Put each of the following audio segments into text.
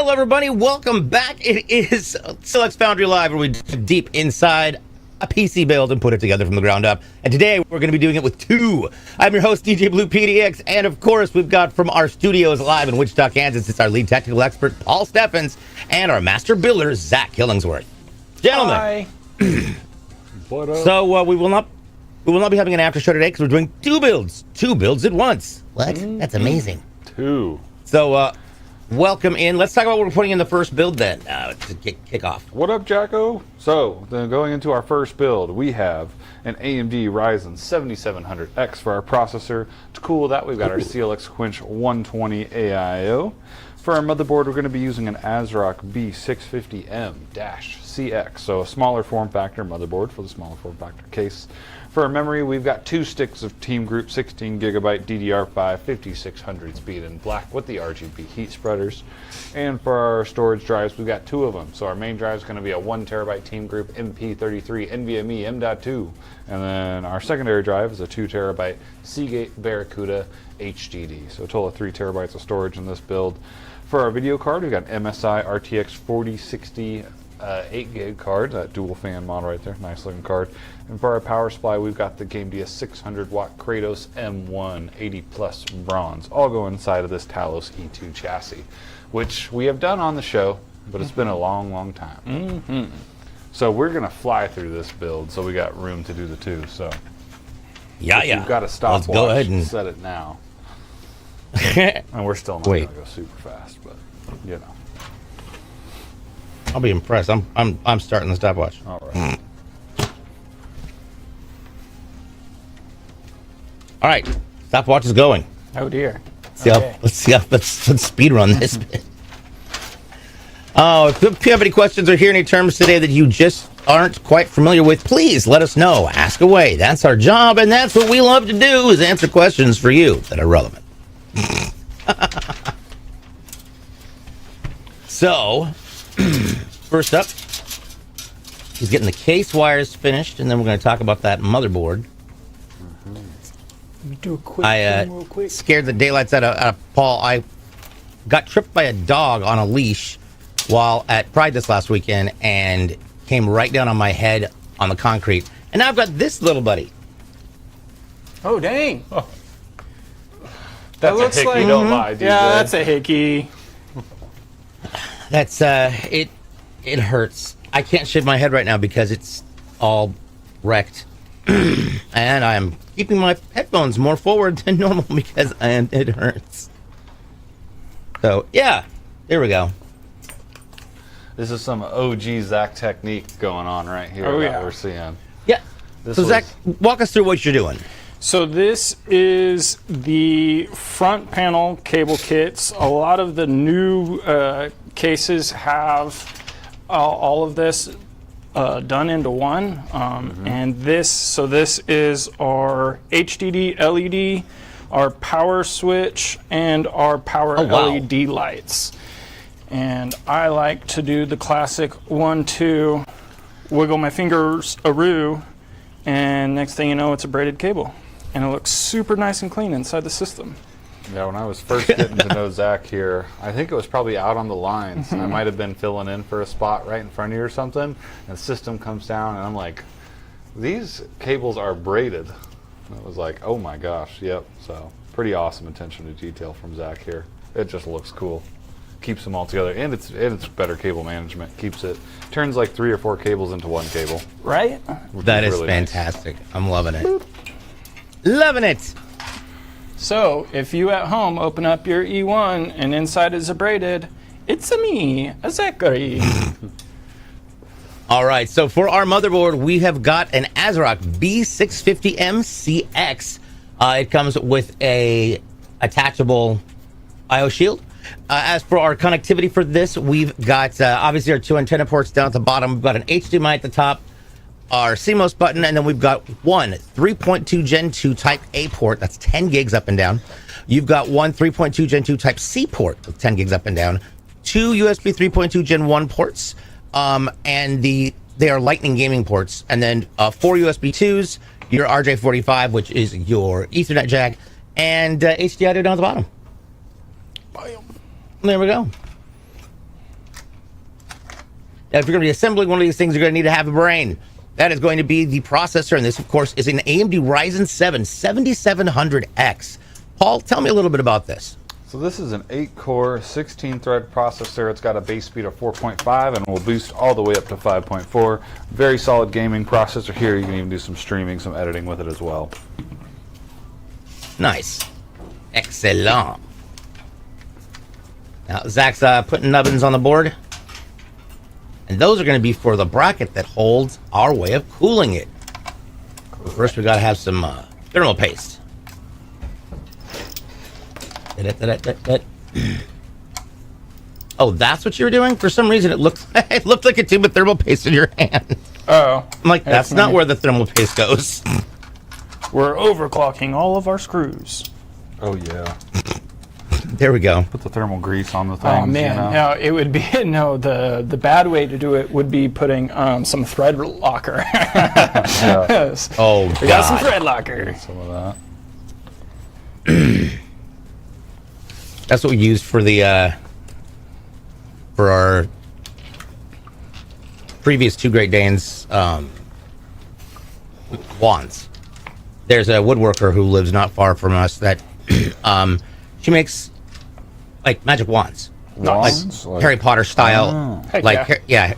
Hello, everybody. Welcome back. It is Select Foundry Live, where we dive deep inside a PC build and put it together from the ground up. And today, we're going to be doing it with two. I'm your host, DJ Blue PDX, and of course, we've got from our studios live in Wichita, Kansas, it's our lead technical expert, Paul Steffens, and our master builder, Zach Killingsworth. Gentlemen. Hi. What up? So we will not be having an after show today because we're doing two builds at once. What? That's amazing. Two. So welcome in. Let's talk about what we're putting in the first build then to kick off. What up, Jacko? So, then going into our first build, we have an AMD Ryzen 7700X for our processor. To cool that, we've got our CLX Quench 120 AIO. For our motherboard, we're going to be using an ASRock B650M-CX, so a smaller form factor motherboard for the smaller form factor case. For our memory, we've got two sticks of Team Group 16GB DDR5 5600 speed in black with the RGB heat spreaders. And for our storage drives, we've got two of them. So our main drive is going to be a 1TB Team Group MP33 NVMe M.2. And then our secondary drive is a 2TB Seagate Barracuda HDD. So a total of 3 terabytes of storage in this build. For our video card, we've got MSI RTX 4060 8 gig card, that dual fan model right there, nice looking card. And for our power supply, we've got the GameDia 600 watt Kratos M1 80 plus bronze, all go inside of this Talos E2 chassis, which we have done on the show, but it's been a long time. So we're gonna fly through this build, so we got room to do the two. So Yeah. you've got a stopwatch, go ahead and set it now. And we're still not gonna go super fast, but you know. I'll be impressed. I'm starting the stopwatch. All right. All right, stopwatch is going. Oh dear. Let's speed run this bit. Oh, if you have any questions or hear any terms today that you just aren't quite familiar with, please let us know. Ask away. That's our job, and that's what we love to do, is answer questions for you that are relevant. So, first up, he's getting the case wires finished, and then we're going to talk about that motherboard. Let me do a quick thing real quick. Scared the daylights out of Paul. I got tripped by a dog on a leash while at Pride this last weekend and came right down on my head on the concrete. And now I've got this little buddy. Oh dang! Oh. That's a hickey, don't lie, DJ. Yeah, that's a hickey. That's it hurts. I can't shave my head right now because it's all wrecked. And I'm keeping my headphones more forward than normal because it hurts. So yeah, there we go. This is some OG Zach technique going on right here that we're seeing. Yeah. So Zach, walk us through what you're doing. So this is the front panel cable kits. A lot of the new cases have all of this done into one. And this is our HDD LED, our power switch, and our power LED lights. And I like to do the classic 1-2, wiggle my fingers a-roo, and next thing you know, it's a braided cable. And it looks super nice and clean inside the system. Yeah, when I was first getting to know Zach here, I think it was probably out on the lines. And I might have been filling in for a spot right in front of you or something. And the system comes down, and I'm like, these cables are braided. And it was like, oh my gosh, yep. So pretty awesome attention to detail from Zach here. It just looks cool. Keeps them all together, and it's better cable management. Turns like 3 or 4 cables into one cable. Right? That is really fantastic. Nice. I'm loving it. Boop. Loving it. So if you at home open up your E1 and inside is a braided, it's a Zachary. All right, so for our motherboard, we have got an ASRock B650M-CX. It comes with a attachable I/O shield. As for our connectivity for this, we've got obviously our 2 antenna ports down at the bottom. We've got an HDMI at the top, our CMOS button, and then we've got one 3.2 Gen 2 Type A port. That's 10 gigs up and down. You've got one 3.2 Gen 2 Type C port with 10 gigs up and down. 2 USB 3.2 Gen 1 ports, and they are Lightning gaming ports. And then 4 USB 2s, your RJ45, which is your Ethernet jack, and HDI down at the bottom. There we go. Now, if you're going to be assembling one of these things, you're going to need to have a brain. That is going to be the processor, and this, of course, is an AMD Ryzen 7 7700X. Paul, tell me a little bit about this. So this is an 8-core, 16-thread processor. It's got a base speed of 4.5 and will boost all the way up to 5.4. Very solid gaming processor here. You can even do some streaming, some editing with it as well. Nice. Excellent. Now, Zach's putting nubbins on the board. And those are going to be for the bracket that holds our way of cooling it. But first, we got to have some thermal paste. Oh, that's what you were doing? For some reason, it looked like a tube of thermal paste in your hand. Oh. I'm like, that's not where the thermal paste goes. We're overclocking all of our screws. Oh, yeah. There we go. Put the thermal grease on the thing. Oh man, no, it would be the bad way to do it would be putting some thread locker. Yes. Oh, we got some thread locker. Some of that. That's what we used for the for our previous two Great Danes wands. There's a woodworker who lives not far from us that she makes like magic wands, wands? Like Harry Potter style, Heck yeah.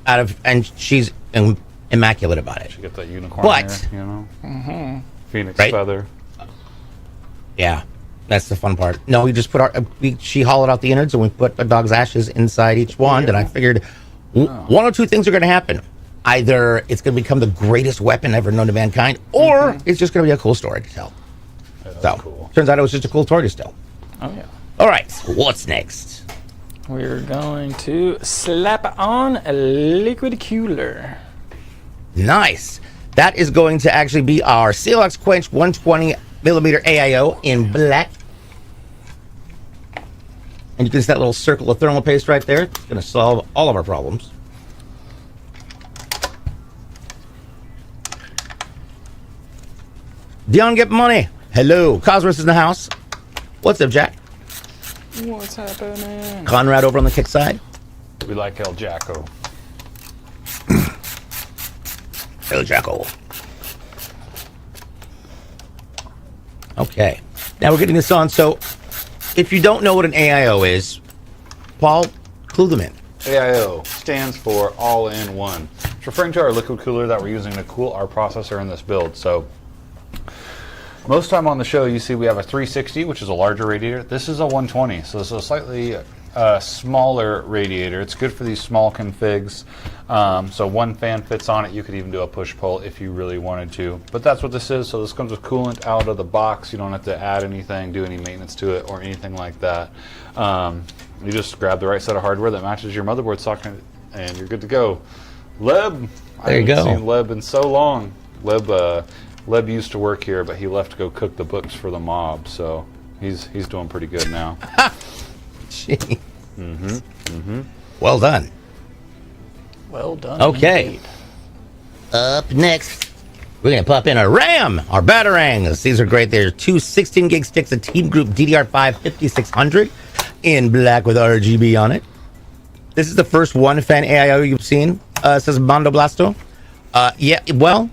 Out of, and she's immaculate about it. She get that unicorn But hair, you know, phoenix right? feather. Yeah, that's the fun part. No, we just put she hollowed out the innards and we put a dog's ashes inside each wand, and I figured one or two things are going to happen. Either it's going to become the greatest weapon ever known to mankind, or it's just going to be a cool story to tell. Yeah, so, cool. Turns out it was just a cool story to tell. Oh yeah. All right, what's next? We're going to slap on a liquid cooler. Nice. That is going to actually be our CLX Quench 120 millimeter AIO in black. And you can see that little circle of thermal paste right there. It's going to solve all of our problems. Dion, get money. Hello. Cosmos is in the house. What's up, Jack? What's happening? Conrad over on the kick side. We like El Jacko. El Jacko. Okay. Now we're getting this on. So if you don't know what an AIO is, Paul, clue them in. AIO stands for all-in-one. It's referring to our liquid cooler that we're using to cool our processor in this build. So most time on the show, you see we have a 360, which is a larger radiator. This is a 120, so this is a slightly smaller radiator. It's good for these small configs. So one fan fits on it. You could even do a push-pull if you really wanted to. But that's what this is. So this comes with coolant out of the box. You don't have to add anything, do any maintenance to it, or anything like that. You just grab the right set of hardware that matches your motherboard socket, and you're good to go. Leb, There you go. I haven't seen Leb in so long. Leb used to work here, but he left to go cook the books for the mob, so he's doing pretty good now. Gee. Well done. Well done. Okay. Indeed. Up next, we're going to pop in our RAM, our Batarangs. These are great. They're two 16 gig sticks, a Team Group DDR5 5600 in black with RGB on it. This is the first one fan AIO you've seen, says Mondo Blasto. Yeah, well,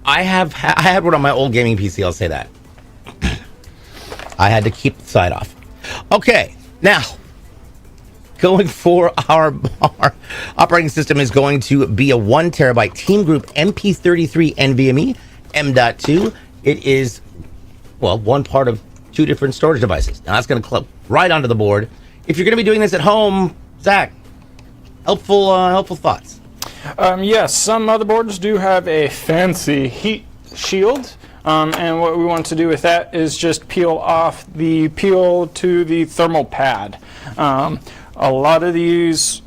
I had one on my old gaming PC, I'll say that. I had to keep the side off. Okay, now, going for our operating system is going to be a 1 terabyte Team Group MP33 NVMe M.2. It is, well, one part of two different storage devices. Now, that's going to clip right onto the board. If you're going to be doing this at home, Zach, helpful thoughts. Yes, some motherboards do have a fancy heat shield, and what we want to do with that is just peel to the thermal pad. A lot of these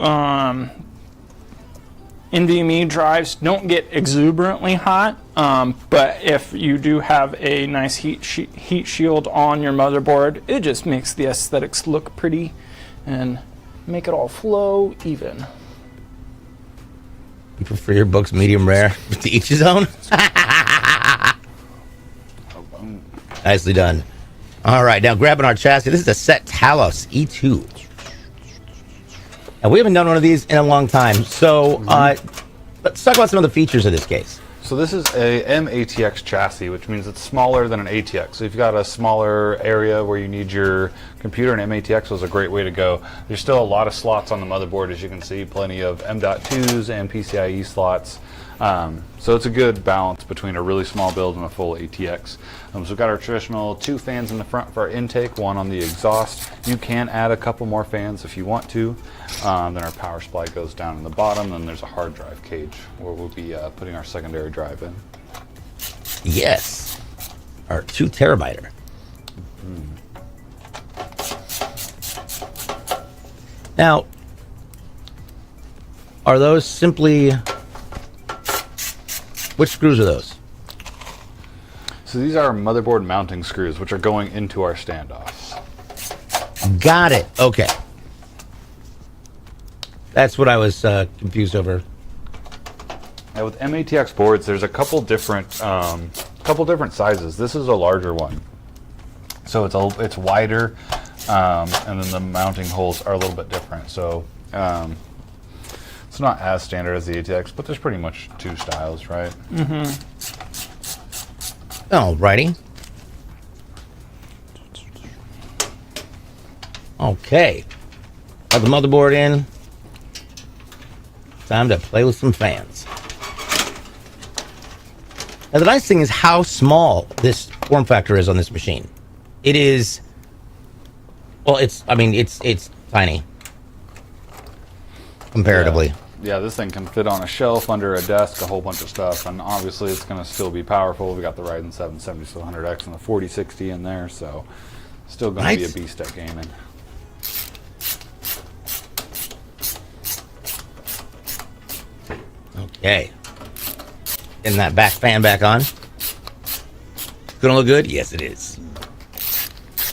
NVMe drives don't get exuberantly hot, but if you do have a nice heat shield on your motherboard, it just makes the aesthetics look pretty and make it all flow even. You prefer your books medium rare to each his own? Nicely done. All right, now grabbing our chassis. This is the Set Talos E2. And we haven't done one of these in a long time. So let's talk about some of the features of this case. So this is a MATX chassis, which means it's smaller than an ATX. So if you've got a smaller area where you need your computer, an MATX was a great way to go. There's still a lot of slots on the motherboard, as you can see, plenty of M.2s and PCIe slots. So it's a good balance between a really small build and a full ATX. So we've got our traditional 2 fans in the front for our intake, 1 on the exhaust. You can add a couple more fans if you want to. Then our power supply goes down in the bottom, and there's a hard drive cage where we'll be putting our secondary drive in. Yes, our 2 terabyte. Now, are those simply, which screws are those? So these are motherboard mounting screws, which are going into our standoffs. Got it. Okay. That's what I was confused over. Now with MATX boards, there's a couple different sizes. This is a larger one, so it's wider, and then the mounting holes are a little bit different. So it's not as standard as the ATX, but there's pretty much 2 styles, right? Mm-hmm. Alrighty. Okay. Got the motherboard in. Time to play with some fans. Now the nice thing is how small this form factor is on this machine. It is, well, it's tiny comparatively. Yeah, this thing can fit on a shelf, under a desk, a whole bunch of stuff, and obviously it's going to still be powerful. We got the Ryzen 7 7700X and the 4060 in there, so still going to be a beast at gaming. Okay. Getting that back fan back on. Gonna look good? Yes, it is.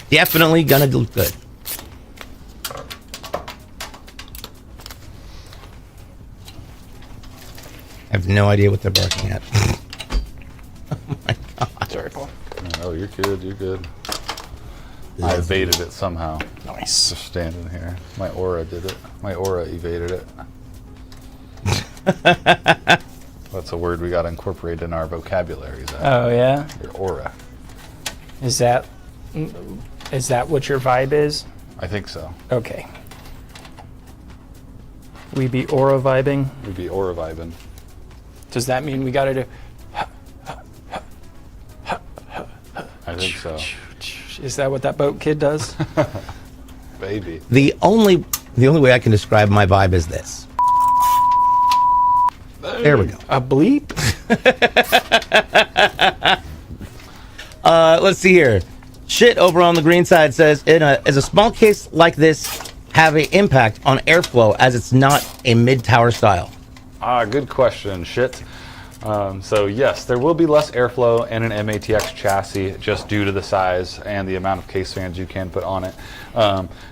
Definitely gonna look good. I have no idea what they're barking at. Oh my god. Sorry, Paul. Oh, you're good. You're good. I evaded it somehow. Nice. Just standing here. My aura did it. My aura evaded it. That's a word we got incorporated in our vocabulary. Oh, yeah? Your aura. Is that what your vibe is? I think so. Okay. We be aura vibing? We'd be aura vibing. Does that mean we gotta do... I think so. Is that what that boat kid does? Baby. The only way I can describe my vibe is this. There we go. A bleep? Let's see here. Shit over on the green side says, is a small case like this have an impact on airflow as it's not a mid-tower style? Good question. Shit. So yes, there will be less airflow in an MATX chassis just due to the size and the amount of case fans you can put on it.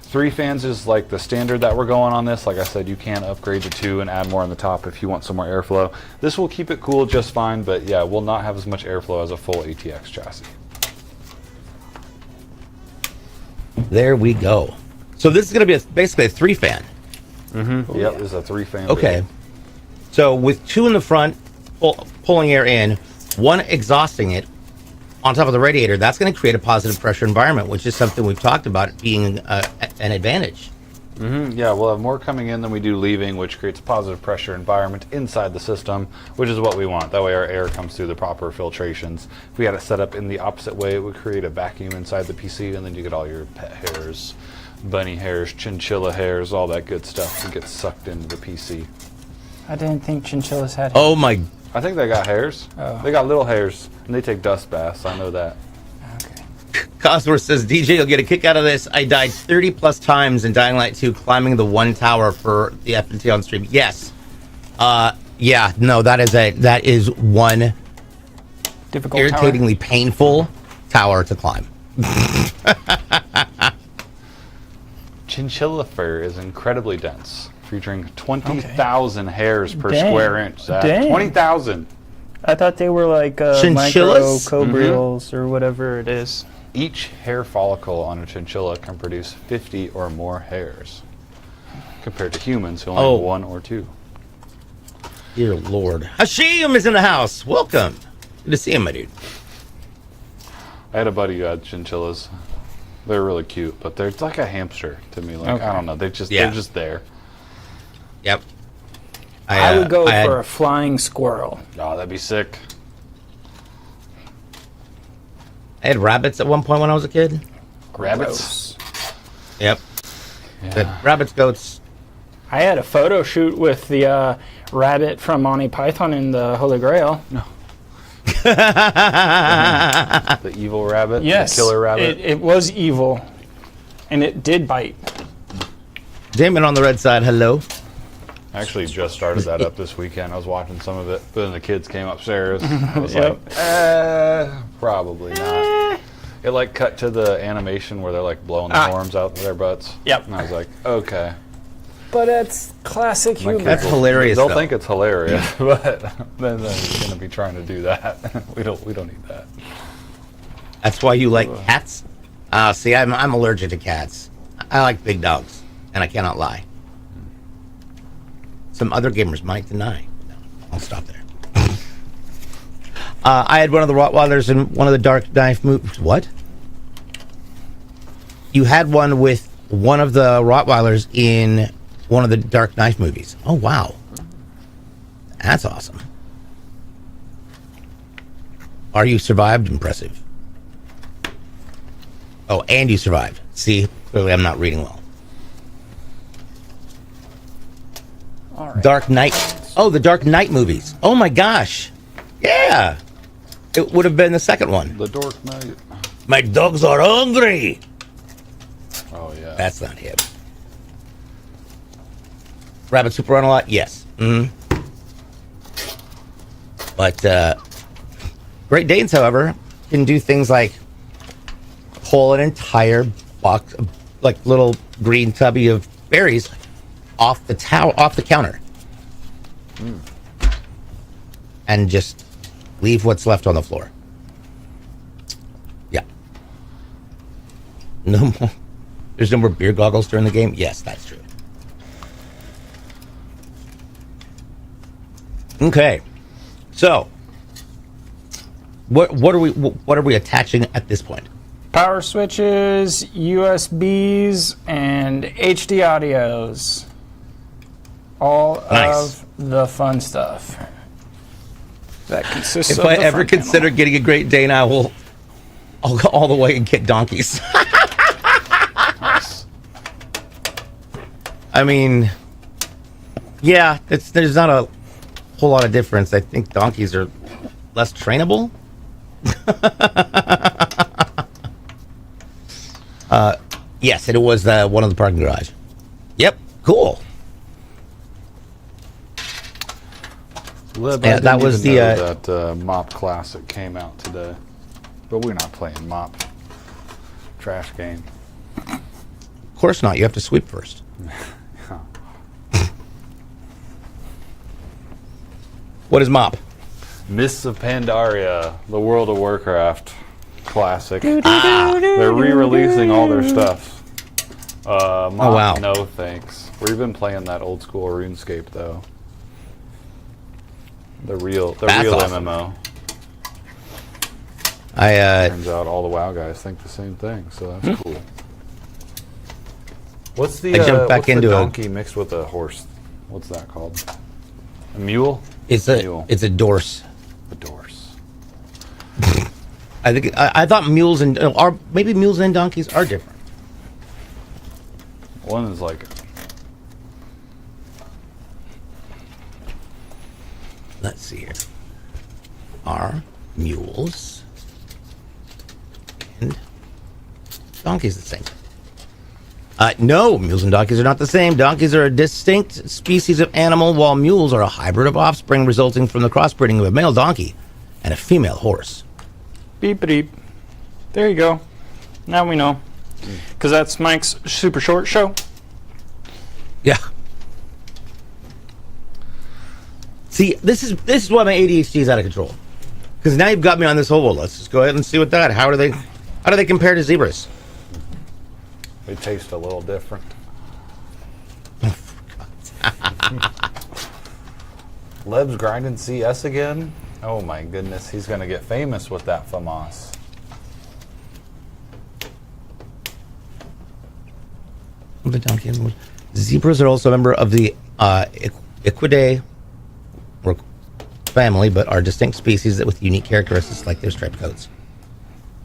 3 fans is like the standard that we're going on this. Like I said, you can upgrade to 2 and add more on the top if you want some more airflow. This will keep it cool just fine, but yeah, will not have as much airflow as a full ATX chassis. There we go. So this is going to be basically a 3 fan. Mm-hmm. Yep, this is a 3 fan. Okay. Build. So with 2 in the front, pulling air in, 1 exhausting it on top of the radiator, that's going to create a positive pressure environment, which is something we've talked about being an advantage. Mm-hmm. Yeah, we'll have more coming in than we do leaving, which creates a positive pressure environment inside the system, which is what we want. That way our air comes through the proper filtrations. If we had it set up in the opposite way, it would create a vacuum inside the PC, and then you get all your pet hairs, bunny hairs, chinchilla hairs, all that good stuff that gets sucked into the PC. I didn't think chinchillas had... Oh my... I think they got hairs. Oh. They got little hairs, and they take dust baths. I know that. Okay. Cosworth says, DJ, you'll get a kick out of this. I died 30 plus times in Dying Light 2 climbing the 1 tower for the FNT on stream. Yes. Yeah, no, that is one Difficult irritatingly painful tower to climb. Chinchilla fur is incredibly dense, featuring 20,000 hairs per square inch. Dang. 20,000. I thought they were like Chinchillas? microcobrials or whatever it is. Each hair follicle on a chinchilla can produce 50 or more hairs. compared to humans who only have 1 or 2. Dear Lord. Hashim is in the house. Welcome. Good to see him, my dude. I had a buddy who had chinchillas. They're really cute, but they're like a hamster to me. Like, I don't know. They're just there. Yep. I would go for a flying squirrel. Oh, that'd be sick. I had rabbits at one point when I was a kid. Rabbits? Yep. Yeah. Rabbits, goats. I had a photo shoot with the rabbit from Monty Python and the Holy Grail. No. The evil rabbit? Yes. The killer rabbit? It was evil, and it did bite. Damon on the red side, hello. I actually just started that up this weekend. I was watching some of it, but then the kids came upstairs. I was like, probably not. It like cut to the animation where they're like blowing the horns out their butts. Yep. And I was like, okay. But it's classic humor. That's hilarious. They'll though. think it's hilarious, but then they're going to be trying to do that. We don't need that. That's why you like cats? See, I'm allergic to cats. I like big dogs, and I cannot lie. Some other gamers might deny. No, I'll stop there. I had one of the Rottweilers in one of the Dark Knight movies. What? You had one with one of the Rottweilers in one of the Dark Knight movies. Oh, wow. That's awesome. Are you survived? Impressive. Oh, and you survived. See, clearly I'm not reading well. All right. Dark Knight. Oh, the Dark Knight movies. Oh my gosh. Yeah. It would have been the second one. The Dark Knight. My dogs are hungry. Oh, yeah. That's not him. Rabbit Super Run a lot? Yes. But Great Danes, however, can do things like pull an entire box, like little green tubby of berries off the counter, and just leave what's left on the floor. Yeah. No more. There's no more beer goggles during the game. Yes, that's true. Okay. So, what are we attaching at this point? Power switches, USBs, and HD audios. All Nice. of the fun stuff. That consists If of I the ever front consider panel. getting a Great Dane, I'll go all the way and get donkeys. I mean, yeah, there's not a whole lot of difference. I think donkeys are less trainable. Yes, it was one of the parking garage. Yep, cool. Yeah, that was the that Mop Classic came out today, but we're not playing Mop. Trash game. Of course not. You have to sweep first. What is mop? Mists of Pandaria, the World of Warcraft classic. They're re-releasing all their stuff. Mop, wow. No thanks. We've been playing that old school RuneScape though. The real awesome. MMO. Turns out all the WoW guys think the same thing, so that's cool. What's the I jumped back what's the into donkey mixed with a horse? What's that called? A mule? It's a dorse. A dorse. I think I thought mules and maybe mules and donkeys are different. One is like Let's see here. Are mules and donkeys the same? No, mules and donkeys are not the same. Donkeys are a distinct species of animal, while mules are a hybrid of offspring resulting from the crossbreeding of a male donkey and a female horse. Beep beep. There you go. Now we know. Because that's Mike's super short show. Yeah. See, this is why my ADHD is out of control. Because now you've got me on this whole. Well, let's just go ahead and see what that. How do they compare to zebras? they taste a little different. Leb's grinding CS again? Oh my goodness, he's going to get famous with that FAMAS. The donkey. Zebras are also a member of the Equidae family, but are distinct species that with unique characteristics like their striped coats.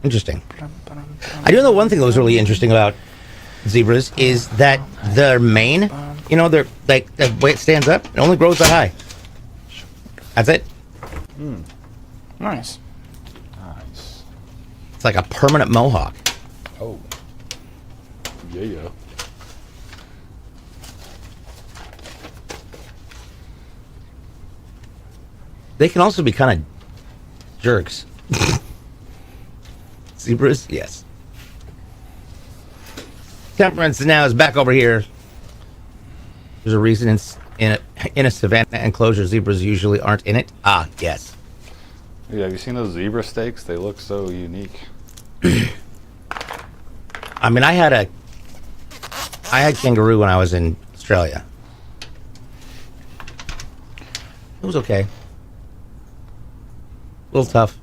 Interesting. I do know one thing that was really interesting about zebras is that their mane, you know, they're like the way it stands up, it only grows that high. That's it. Nice. Nice. It's like a permanent mohawk. Oh. Yeah. They can also be kind of jerks. Zebras, yes. Temperance now is back over here. There's a reason in a savanna enclosure, zebras usually aren't in it. Ah, yes. Yeah, have you seen those zebra steaks? They look so unique. I mean, I had kangaroo when I was in Australia. It was okay. A little tough.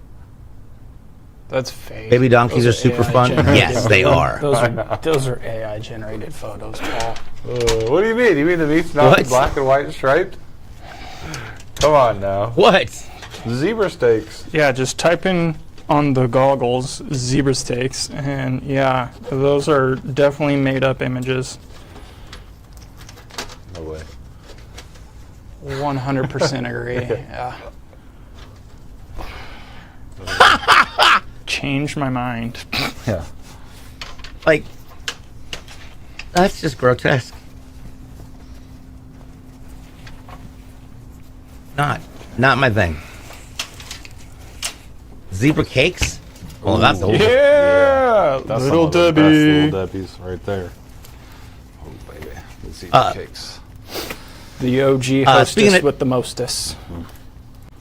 That's fake. Baby donkeys are super AI fun. generated. Yes, they are. Those are AI generated photos, Paul. What do you mean? You mean the meat's not What? black and white striped? Come on now. What? Zebra steaks. Yeah, just type in on the goggles zebra steaks, and yeah, those are definitely made up images. No way. 100% agree. Yeah. Changed my mind. Yeah. Like, that's just grotesque. Not my thing. Zebra cakes? Oh, that's Ooh. old. Yeah, That's little some of the best Debbie. Little Debbie's right there. Oh baby, the zebra cakes. The OG speaking hostess of- with the mostess.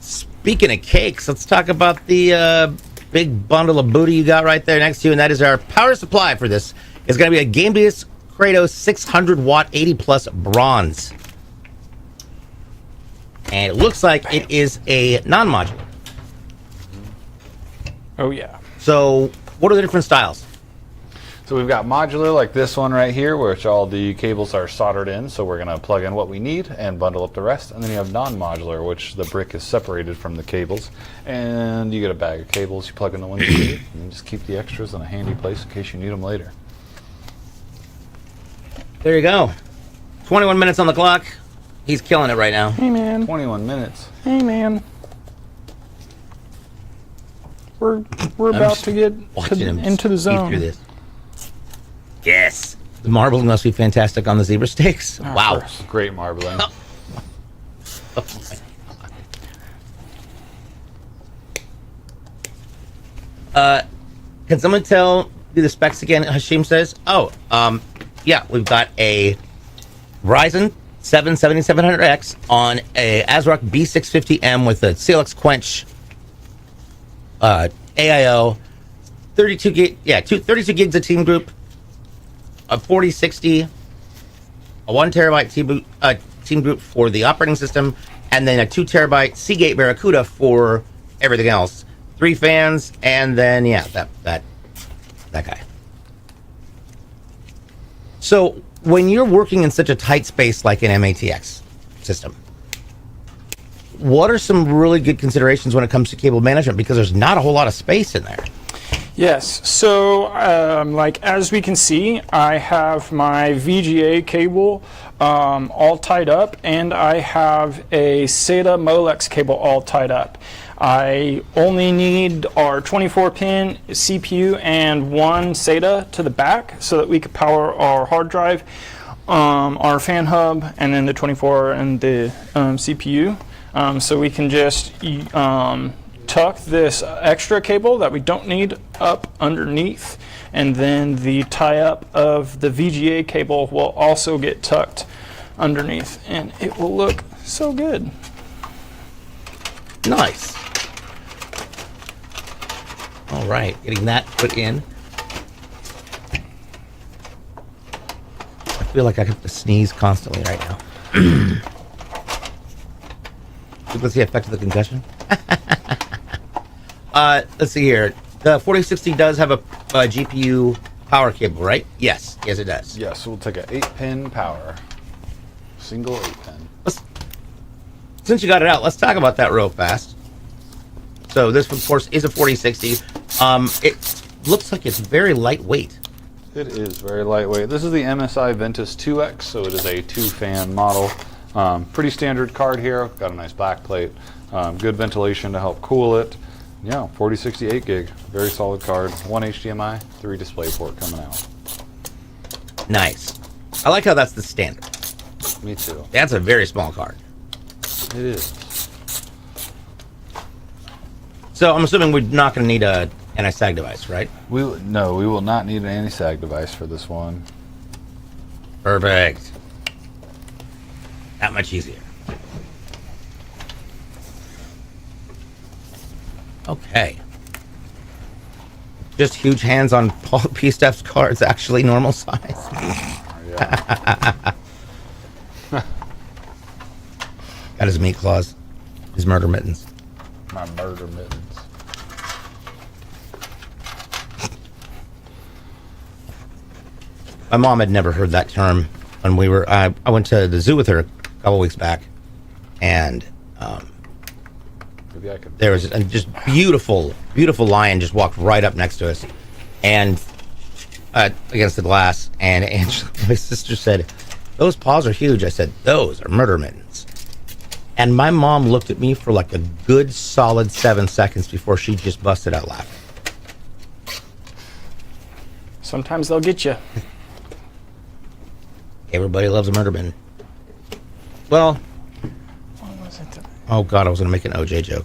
Speaking of cakes, let's talk about the big bundle of booty you got right there next to you, and that is our power supply for this. It's going to be a Gamebius Kratos 600 watt 80 plus bronze. And it looks like it is a non-modular. Oh yeah. So, what are the different styles? So we've got modular like this one right here, which all the cables are soldered in. So we're going to plug in what we need and bundle up the rest. And then you have non-modular, which the brick is separated from the cables. And you get a bag of cables, you plug in the ones you need, and you just keep the extras in a handy place in case you need them later. There you go. 21 minutes on the clock. He's killing it right now. Hey man. 21 minutes. Hey man. We're about to get Watching him into the speed zone. through this. Yes. The marbling must be fantastic on the zebra steaks. Oh, Wow. of course. Great marbling. Can someone tell me the specs again? Hashim says. Yeah, we've got a Ryzen 7 7700X on a ASRock B650M with a CLX Quench AIO, 32 gigs of team group, a 4060, a 1 terabyte team group for the operating system, and then a 2 terabyte Seagate Barracuda for everything else. 3 fans, and then that guy. So when you're working in such a tight space like an MATX system, what are some really good considerations when it comes to cable management? Because there's not a whole lot of space in there. Yes, so like as we can see, I have my VGA cable all tied up, and I have a SATA Molex cable all tied up. I only need our 24-pin CPU and one SATA to the back so that we could power our hard drive, our fan hub, and then the 24 and the CPU. So we can just tuck this extra cable that we don't need up underneath, and then the tie-up of the VGA cable will also get tucked underneath, and it will look so good. Nice. All right, getting that put in. I feel like I have to sneeze constantly right now. Let's see the effect of the concussion. Let's see here. The 4060 does have a GPU power cable, right? Yes, it does. Yes, we'll take an 8-pin power. Single 8-pin. Since you got it out, let's talk about that real fast. So this, of course, is a 4060. It looks like it's very lightweight. It is very lightweight. This is the MSI Ventus 2X, so it is a 2-fan model. Pretty standard card here. Got a nice back plate. Good ventilation to help cool it. Yeah, 4068 gig. Very solid card. 1 HDMI, 3 DisplayPort coming out. Nice. I like how that's the standard. Me too. That's a very small card. It is. So I'm assuming we're not going to need a anti-sag device, right? No, we will not need an anti-sag device for this one. Perfect. That much easier. Okay. Just huge hands on Paul P. Steph's cards, actually normal size. Yeah. Got his meat claws, his murder mittens. My murder mittens. My mom had never heard that term when we were. I went to the zoo with her a couple weeks back, and Maybe I could. there was a just beautiful lion just walked right up next to us, and against the glass. And Angela, my sister, said, "Those paws are huge." I said, "Those are murder mittens." And my mom looked at me for like a good solid 7 seconds before she just busted out laughing. Sometimes they'll get you. Everybody loves a murder mitten. Well, What was it? oh God, I was going to make an OJ joke.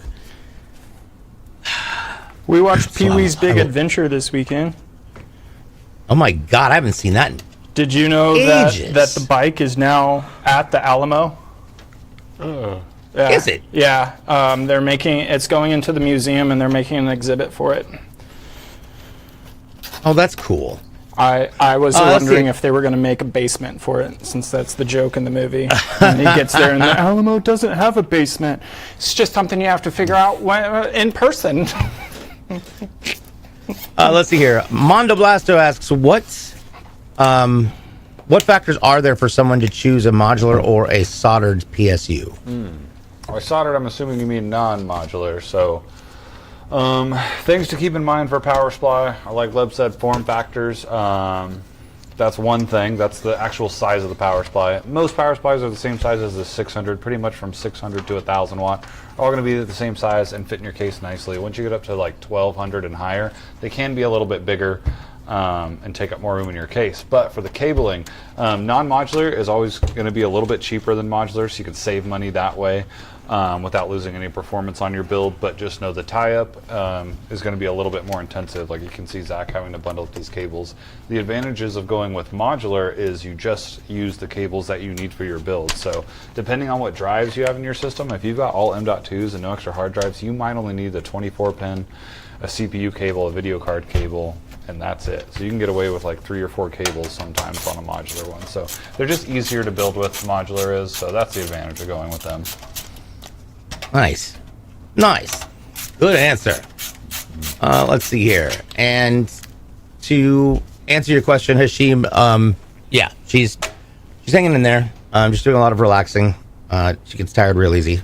We watched So, Pee-wee's I Big will- Adventure this weekend. Oh my God, I haven't seen that in Did you know Ages. that the bike is now at the Alamo? Yeah. Is it? Yeah. They're making it's going into the museum, and they're making an exhibit for it. Oh, that's cool. I was let's wondering see. if they were going to make a basement for it, since that's the joke in the movie. And he gets there, and the Alamo doesn't have a basement. It's just something you have to figure out in person. Let's see here. Mondo Blasto asks, what factors are there for someone to choose a modular or a soldered PSU? By soldered, I'm assuming you mean non-modular. So, things to keep in mind for power supply are, like Leb said, form factors. That's one thing. That's the actual size of the power supply. Most power supplies are the same size as the 600, pretty much from 600 to 1,000 watt. All going to be the same size and fit in your case nicely. Once you get up to like 1,200 and higher, they can be a little bit bigger. And take up more room in your case. But for the cabling, non-modular is always going to be a little bit cheaper than modular, so you can save money that way without losing any performance on your build. But just know the tie-up is going to be a little bit more intensive. Like you can see Zach having to bundle up these cables. The advantages of going with modular is you just use the cables that you need for your build. So depending on what drives you have in your system, if you've got all M.2s and no extra hard drives, you might only need the 24-pin, a CPU cable, a video card cable, and that's it. So you can get away with like 3 or 4 cables sometimes on a modular one. So they're just easier to build with, modular is, so that's the advantage of going with them. Nice. Good answer. Let's see here. And to answer your question, Hashim, yeah, she's hanging in there. Just doing a lot of relaxing. She gets tired real easy.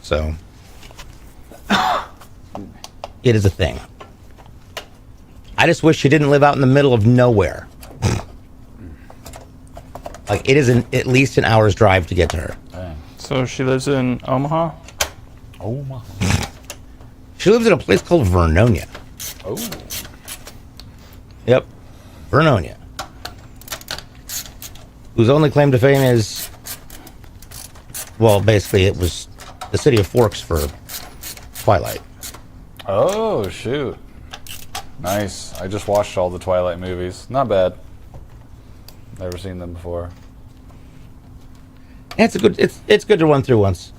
So it is a thing. I just wish she didn't live out in the middle of nowhere. Like, it is at least an hour's drive to get to her. Dang. So she lives in Omaha? Oh my. She lives in a place called Vernonia. Oh. Yep. Vernonia. Whose only claim to fame is, well, basically it was the city of Forks for Twilight. Oh, shoot. Nice. I just watched all the Twilight movies. Not bad. Never seen them before. Yeah, it's good to run through once.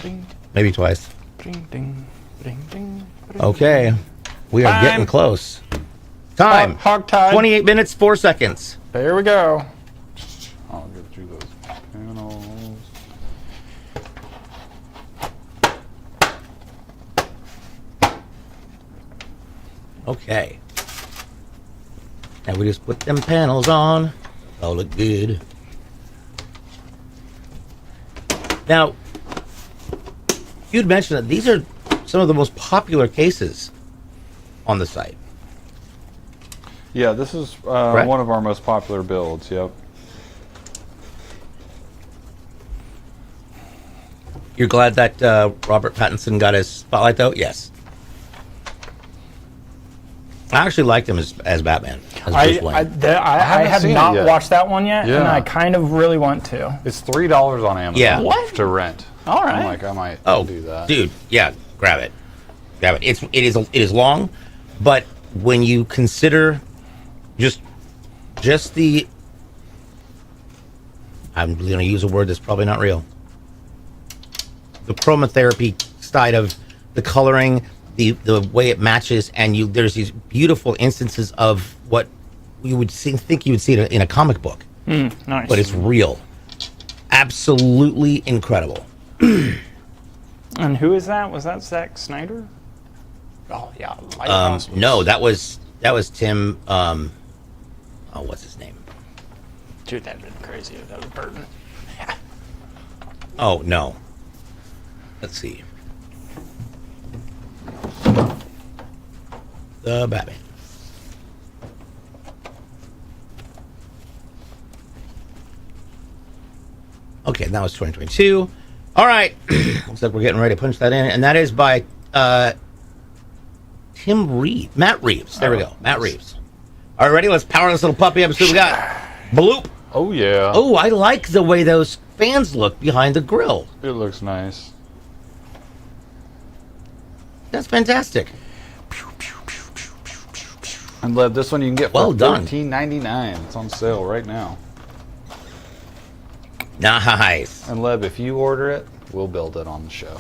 Ding, Maybe twice. ding, ding, ding, ding, ding. Okay. We are Time. getting close. Time. Hog tie. 28 minutes, 4 seconds. There we go. I'll get through those. Okay. Now we just put them panels on. All look good. Now, you'd mentioned that these are some of the most popular cases on the site. Yeah, this is Correct? one of our most popular builds. Yep. You're glad that Robert Pattinson got his spotlight, though? Yes. I actually liked him as Batman. As Bruce Wayne. I have seen it not yet. watched that one yet, and Yeah. I kind of really want to. It's $3 on Amazon. Yeah. What? To rent. All right. I'm like, I might Oh, do that. dude, yeah, grab it. Grab it. It is long, but when you consider just the, I'm going to use a word that's probably not real. The chromotherapy side of the coloring, the way it matches, and there's these beautiful instances of what you would think you would see in a comic book, Nice. but it's real. Absolutely incredible. And who is that? Was that Zack Snyder? Oh yeah. Lighthouse was- No, that was Tim. What's his name? Dude, that'd been crazy if that was Burton. Oh no. Let's see. The Batman. Okay, that was 2022. All right. Looks like we're getting ready to punch that in, and that is by Matt Reeves. There we go. Matt Reeves. All right, ready? Let's power this little puppy up and see what we got. Bloop. Oh, yeah. Oh, I like the way those fans look behind the grill. It looks nice. That's fantastic. And Lev, this one you can get for Well done. $13.99. It's on sale right now. Nice. And Lev, if you order it, we'll build it on the show.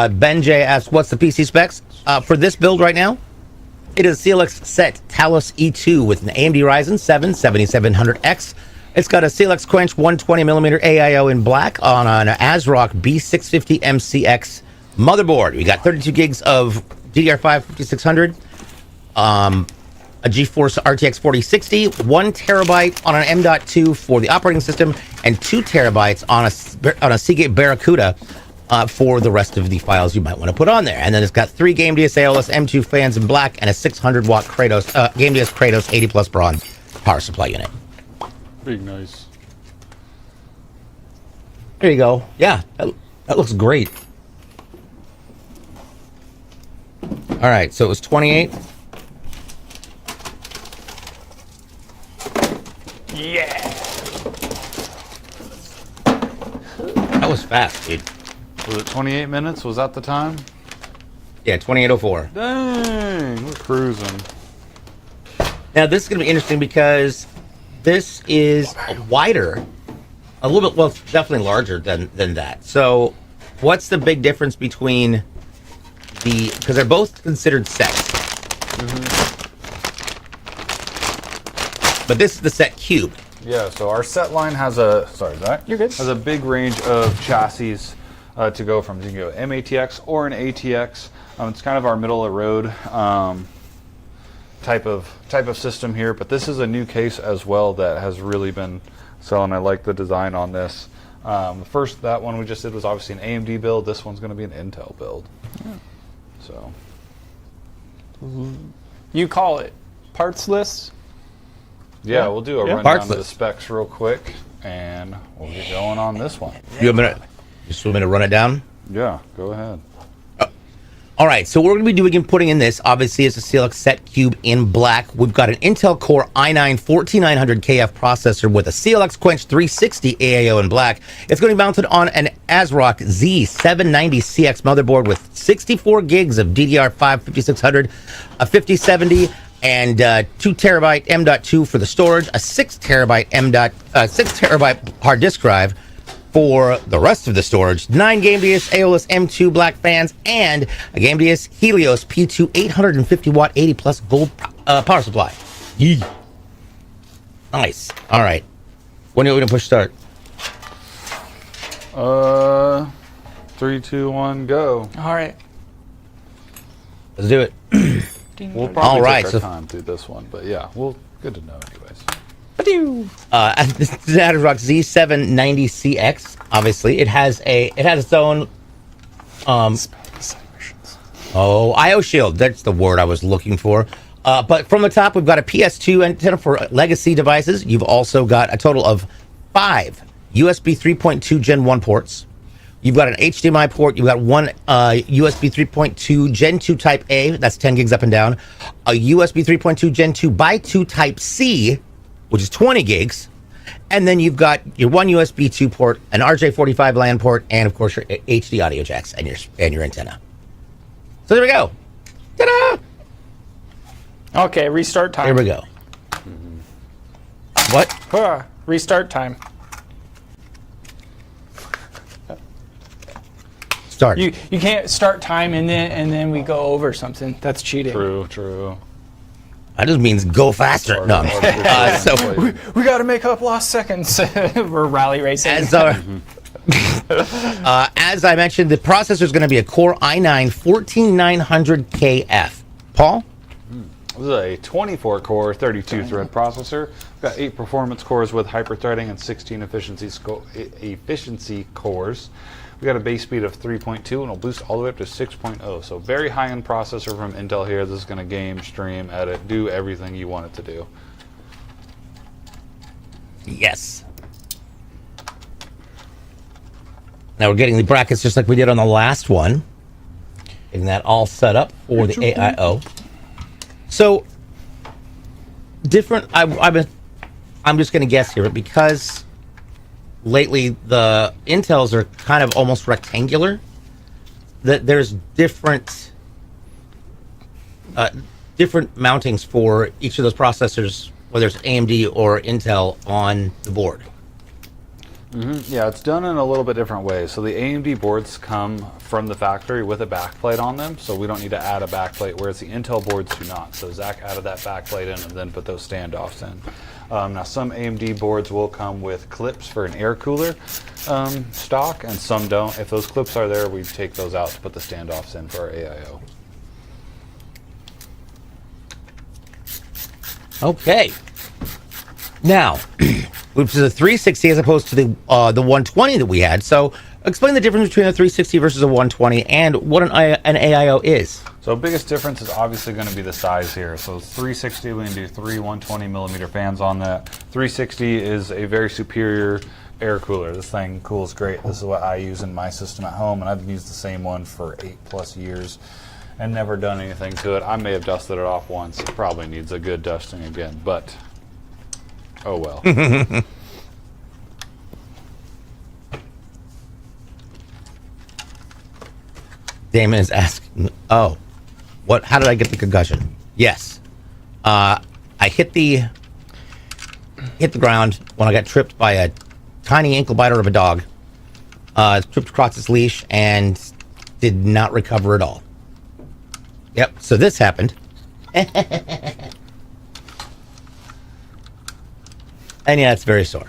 Ben J asks, what's the PC specs? For this build right now, it is CLX Set Talos E2 with an AMD Ryzen 7 7700X. It's got a CLX Quench 120mm AIO in black on an ASRock B650 MCX motherboard. We got 32 gigs of DDR5 5600, a GeForce RTX 4060, 1 terabyte on an M.2 for the operating system, and 2 terabytes on a Seagate Barracuda for the rest of the files you might want to put on there. And then it's got 3 GameDS AOS M2 fans in black and a 600-watt Kratos GameDS Kratos 80 plus bronze power supply unit. Big nice. There you go. Yeah, that looks great. All right, so it was 28. Yeah. That was fast, dude. Was it 28 minutes? Was that the time? Yeah, 28:04. Dang, we're cruising. Now this is going to be interesting because this is wider, a little bit, well, it's definitely larger than that. So, what's the big difference between because they're both considered sets? But this is the set cube. Yeah, so our set line has a, sorry, Zach. You're good. Has a big range of chassis to go from. You can go MATX or an ATX. It's kind of our middle of the road type of system here, but this is a new case as well that has really been selling. I like the design on this. That one we just did was obviously an AMD build. This one's going to be an Intel build. Yeah. So You call it parts list. yeah, we'll do a rundown Parts of the list. specs real quick, and we'll get going on this one. You want me to run it down? Yeah, go ahead. All right, so what we're going to be doing and putting in this, obviously, is a CLX Set Cube in black. We've got an Intel Core i9-14900KF processor with a CLX Quench 360 AIO in black. It's going to be mounted on an ASRock Z790CX motherboard with 64 gigs of DDR5 5600, a 5070, and 2 terabyte M.2 for the storage, a 6 terabyte 6 terabyte hard disk drive for the rest of the storage, 9 GameDS AOS M2 black fans, and a GameDS Helios P2 850 watt 80 plus volt power supply. Yee. Nice. All right. When are we gonna push start? 3, 2, 1, go. All right. Let's do it. We'll probably All right, take so- our time through this one, but yeah, good to know anyways. This is Adderrock Z790CX. Obviously, it has its own IO shield. That's the word I was looking for. But from the top, we've got a PS2 antenna for legacy devices. You've also got a total of 5 USB 3.2 Gen 1 ports. You've got an HDMI port. You've got one USB 3.2 Gen 2 Type A. That's 10 gigs up and down. A USB 3.2 Gen 2 by 2 Type C, which is 20 gigs. And then you've got your one USB 2 port, an RJ45 LAN port, and of course your HD audio jacks and your antenna. So there we go. Ta-da! Okay, restart time. Here we go. What? Restart time. Start. You can't start time and then we go over something. That's cheating. True. That just means go faster. No. We got to make up lost seconds. We're rally racing. As I mentioned, the processor is going to be a Core i9 14900KF. Paul? This is a 24-core, 32-thread processor. We've got 8 performance cores with hyper-threading and 16 efficiency cores. We got a base speed of 3.2 and it'll boost all the way up to 6.0. So very high-end processor from Intel here. This is going to game, stream, edit, do everything you want it to do. Yes. Now we're getting the brackets just like we did on the last one. Getting that all set up for the AIO. So different. I'm just going to guess here, but because lately the Intels are kind of almost rectangular, that there's different mountings for each of those processors, whether it's AMD or Intel on the board. Yeah, it's done in a little bit different way. So the AMD boards come from the factory with a backplate on them, so we don't need to add a backplate, whereas the Intel boards do not. So Zach added that backplate in and then put those standoffs in. Now some AMD boards will come with clips for an air cooler stock, and some don't. If those clips are there, we take those out to put the standoffs in for our AIO. Okay. Now, which is a 360 as opposed to the 120 that we had. So explain the difference between a 360 versus a 120 and what an AIO is. So biggest difference is obviously going to be the size here. So 360, we can do 3 120 millimeter fans on that. 360 is a very superior air cooler. This thing cools great. This is what I use in my system at home, and I've used the same one for 8+ years and never done anything to it. I may have dusted it off once. It probably needs a good dusting again, but oh well. Damon is asking, oh, how did I get the concussion? Yes. I hit the ground when I got tripped by a tiny ankle biter of a dog. Tripped across its leash and did not recover at all. Yep, so this happened. And yeah, it's very sore.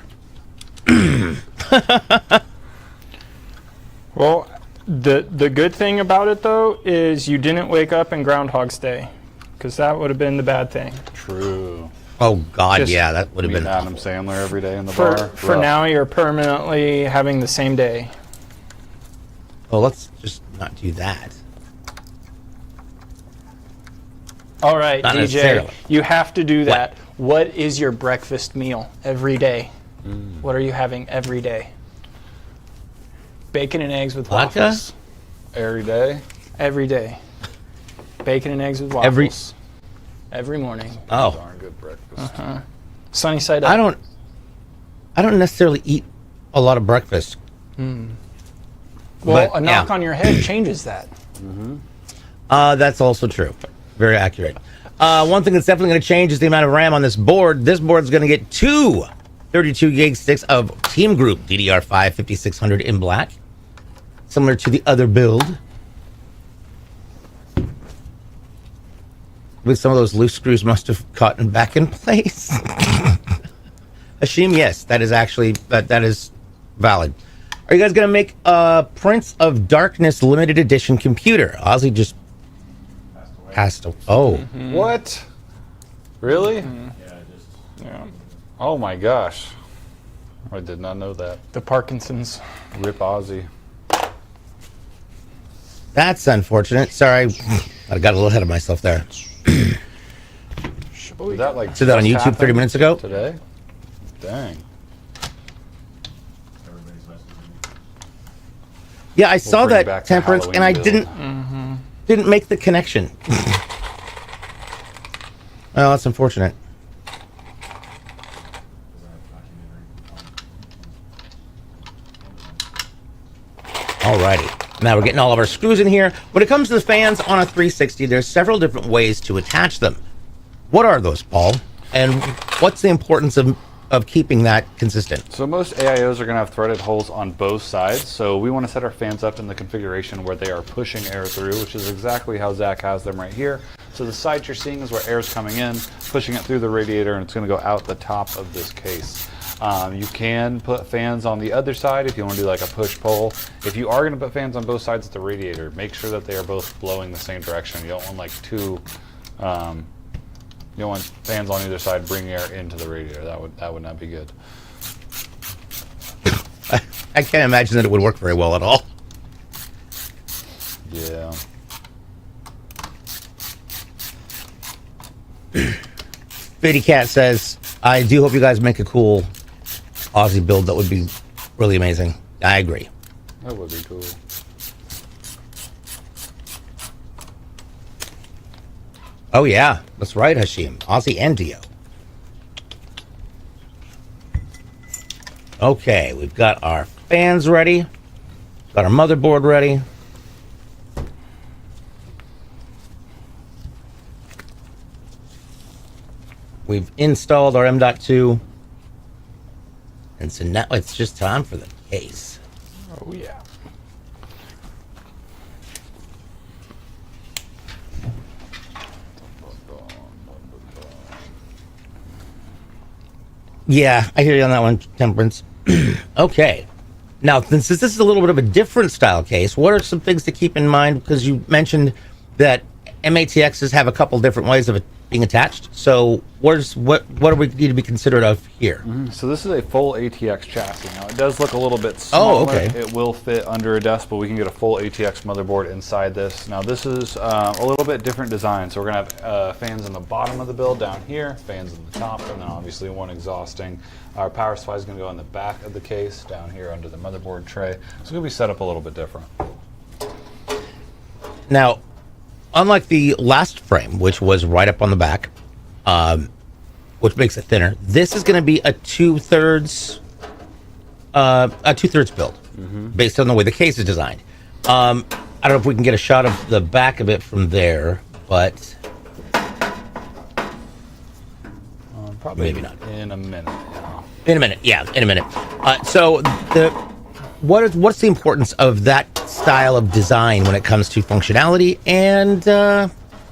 Well, the good thing about it though is you didn't wake up in Groundhog's Day, because that would have been the bad thing. True. Oh God, Just yeah, that would have been Adam Sandler every day in the bar. For now, you're permanently having the same day. Well, let's just not do that. All right, Not DJ, necessarily. you have to do that. What is your breakfast meal every day? What are you having every day? Bacon and eggs with Vodka? waffles. Every day. Every day. Bacon and eggs with waffles. Every morning. Oh, Darn good breakfast. Sunny side up. I don't necessarily eat a lot of breakfast. Well, but, a knock yeah. on your head changes that. That's also true. Very accurate. One thing that's definitely going to change is the amount of RAM on this board. This board is going to get 2 32 gig sticks of Team Group DDR5 5600 in black, similar to the other build. With some of those loose screws must have gotten back in place. Hashim, yes, that is actually that is valid. Are you guys going to make a Prince of Darkness limited edition computer? Ozzy just Passed away. Oh. What? Really? Yeah. Oh my gosh. I did not know that. The Parkinson's. Rip Ozzy. That's unfortunate. Sorry. I got a little ahead of myself there. Was that like Did that on just YouTube 30 happened minutes ago? Today? Dang. Yeah, I saw bring that back the Temperance, and I Halloween didn't make the connection. Well, that's unfortunate. Alrighty. Now we're getting all of our screws in here. When it comes to the fans on a 360, there's several different ways to attach them. What are those, Paul? And what's the importance of keeping that consistent? So most AIOs are going to have threaded holes on both sides. So we want to set our fans up in the configuration where they are pushing air through, which is exactly how Zach has them right here. So the side you're seeing is where air is coming in, pushing it through the radiator, and it's going to go out the top of this case. You can put fans on the other side if you want to do like a push-pull. If you are going to put fans on both sides of the radiator, make sure that they are both blowing the same direction. You don't want like two, you don't want fans on either side bringing air into the radiator. That would not be good. I can't imagine that it would work very well at all. Yeah. Fitty Cat says, I do hope you guys make a cool Aussie build. That would be really amazing. I agree. That would be cool. Oh, yeah. That's right, Hashim. Aussie and Dio. Okay, we've got our fans ready. Got our motherboard ready. We've installed our M.2. And so now it's just time for the case. Oh, yeah. Yeah, I hear you on that one, Temperance. Okay. Now, since this is a little bit of a different style case, what are some things to keep in mind? Because you mentioned that MATXs have a couple different ways of it being attached. So what do we need to be considerate of here? So this is a full ATX chassis. Now it does look a little bit smaller. Oh, okay. It will fit under a desk, but we can get a full ATX motherboard inside this. Now this is a little bit different design. So we're gonna have fans in the bottom of the build down here, fans in the top, and then obviously one exhausting. Our power supply is gonna go in the back of the case down here under the motherboard tray. So it's gonna be set up a little bit different. Now, unlike the last frame, which was right up on the back, which makes it thinner, this is going to be a two-thirds build, based on the way the case is designed. I don't know if we can get a shot of the back of it from there, but Probably maybe not. in a minute. Yeah. In a minute. So what's the importance of that style of design when it comes to functionality and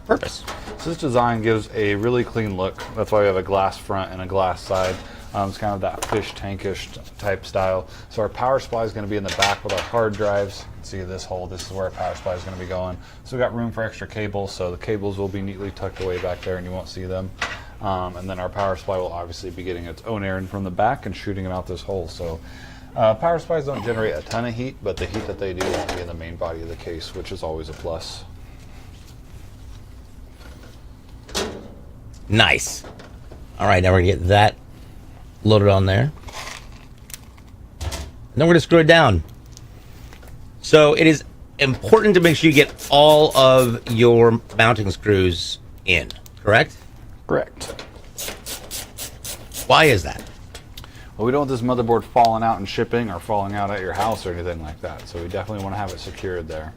purpose? So this design gives a really clean look. That's why we have a glass front and a glass side. It's kind of that fish tankish type style. So our power supply is going to be in the back with our hard drives. You can see this hole. This is where our power supply is going to be going. So we've got room for extra cables. So the cables will be neatly tucked away back there and you won't see them. And then our power supply will obviously be getting its own air in from the back and shooting it out this hole. So power supplies don't generate a ton of heat, but the heat that they do won't be in the main body of the case, which is always a plus. Nice. All right, now we're going to get that loaded on there. And then we're going to screw it down. So it is important to make sure you get all of your mounting screws in, correct? Correct. Why is that? Well, we don't want this motherboard falling out and shipping or falling out at your house or anything like that. So we definitely want to have it secured there.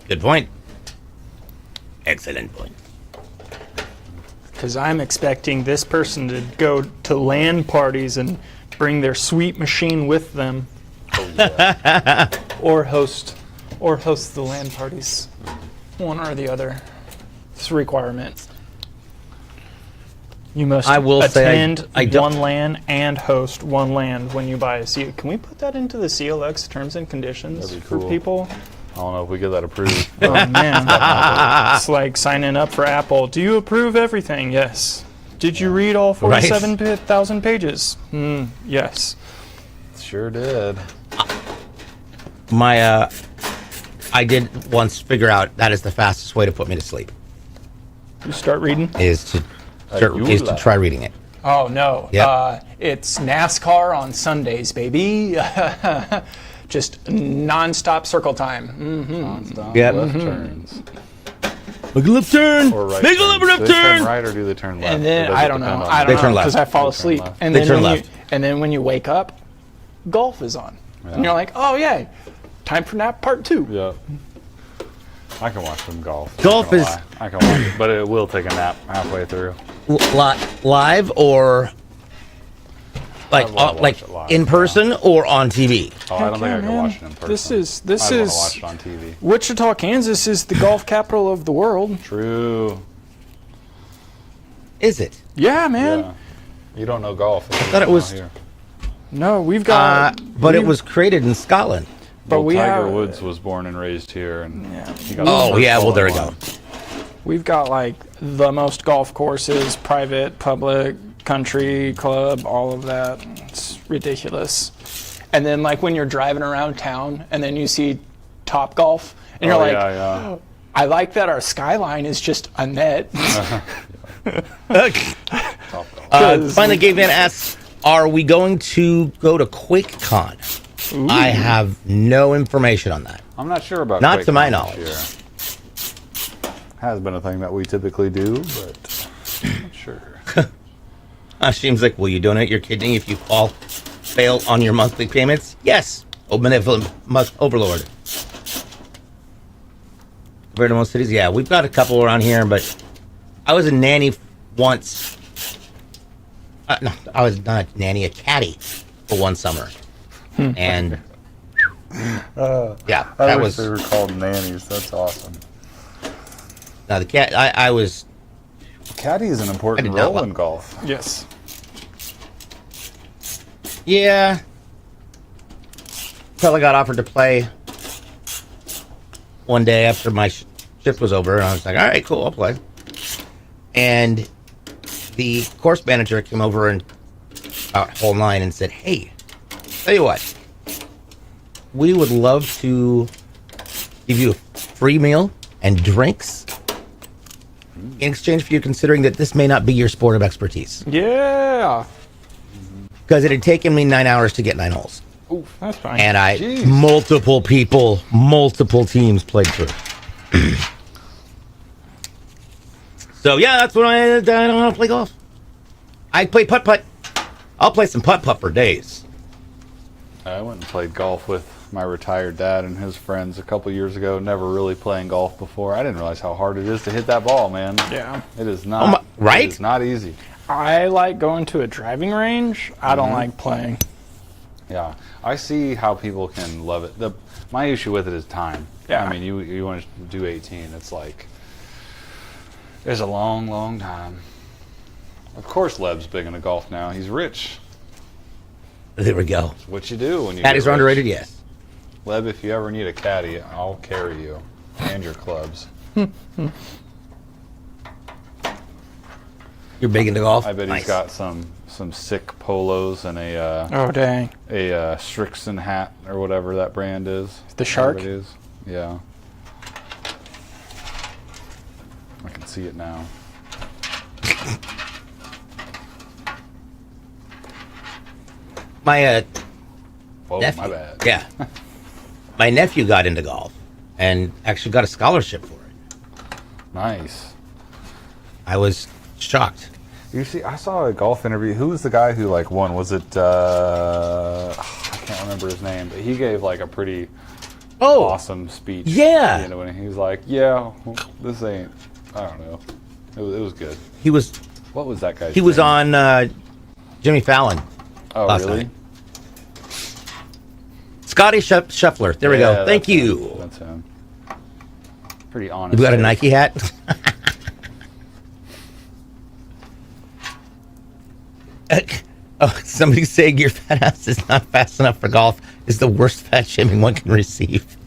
Good point. Excellent point. Because I'm expecting this person to go to LAN parties and bring their sweet machine with them, Oh, yeah. or host the LAN parties. One or the other. It's a requirement. You must I will say attend I don't- one LAN and host one LAN when you buy a CLX. Can we put that into the CLX terms and conditions That'd be for cool. people? I don't know if we get that approved. Oh man, it's like signing up for Apple. Do you approve everything? Yes. Did you read all 47,000 pages? Yes. Sure did. I did once figure out that is the fastest way to put me to sleep. You start reading? Is to try reading it. Oh no. Yep. It's NASCAR on Sundays, baby. Just non-stop circle time. Non-stop Yep. left turns. Make a left turn. Or right Make a turns. left Do they turn turn. right or do they turn left? And then Or does I it don't know. depend on- I They don't turn know left. because I fall They turn asleep. left. And They then turn when left. and then when you wake up, golf is on. And you're like, oh yeah, time for nap part 2. Yeah. I can watch some golf. Golf I'm not is- gonna lie. I can watch it, but it will take a nap halfway through. Live or like wanna watch it live, in person or on TV. Oh, I don't think I can man. watch it in person. This is I want to watch it on TV. Wichita, Kansas is the golf capital of the world. True. Is it? Yeah, man. Yeah. You don't know golf. I thought it was- Here. No, we've got. But it was created in Scotland. But Well, we Tiger have. Woods was born and raised here, and he got Oh the yeah, first well there we hole in go. one. We've got like the most golf courses, private, public, country, club, all of that. It's ridiculous. And then like when you're driving around town and then you see Top Golf and you're Oh, like, yeah. I like that our skyline is just a net. Top golf. Finally, Gabe Van asks, "Are we going to go to QuakeCon?" I have no information on that. I'm not sure about Not to my QuakeCon knowledge. this year. Has been a thing that we typically do, but I'm not sure. Seems like, will you donate your kidney if you fail on your monthly payments? Yes. Oh, benevolent overlord. Compared to most cities, yeah, we've got a couple around here, but I was a nanny once. No, I was not a nanny, a caddy for one summer, and yeah, that was they were called nannies. That's awesome. now the cat. I was Caddy is an I important did not role like- in golf. Yes. yeah. Fella got offered to play one day after my shift was over, and I was like, all right, cool, I'll play. And the course manager came over and about whole nine and said, hey, tell you what, we would love to give you a free meal and drinks in exchange for you considering that this may not be your sport of expertise. Yeah. Because it had taken me 9 hours to get 9 holes. Ooh, that's fine. And Jeez. multiple teams played through. So yeah, that's when I don't want to play golf. I play putt-putt. I'll play some putt-putt for days. I went and played golf with my retired dad and his friends a couple years ago. Never really playing golf before. I didn't realize how hard it is to hit that ball, man. Yeah. It is not. right? It is not easy. I like going to a driving range. I don't like playing. Yeah, I see how people can love it. My issue with it is time. Yeah. I mean, you want to do 18. It's like it's a long time. Of course, Leb's big into golf now. He's rich. There we go. It's what you do when you. Caddies get are rich. underrated, yes. Leb, if you ever need a caddy, I'll carry you and your clubs. You're big into golf? I bet Nice. he's got some sick polos and Oh, dang. a Strixon hat or whatever that brand is. The shark? Whatever it is. Yeah. I can see it now. My Whoa, nephew. my bad. Yeah. My nephew got into golf and actually got a scholarship for it. Nice. I was shocked. You see, I saw a golf interview. Who was the guy who like won? Was it? I can't remember his name, but he gave like a pretty awesome speech. Yeah. At the end of it. He was like, "Yeah, this ain't. I don't know. It was good." He was What was that guy? he was on Jimmy Fallon. Oh, last really? night. Scotty Scheffler. There we Yeah, go. Thank that's him. you. That's him. Pretty honest. You got a dude. Nike hat? Oh, somebody saying your fat ass is not fast enough for golf is the worst fat shaming one can receive.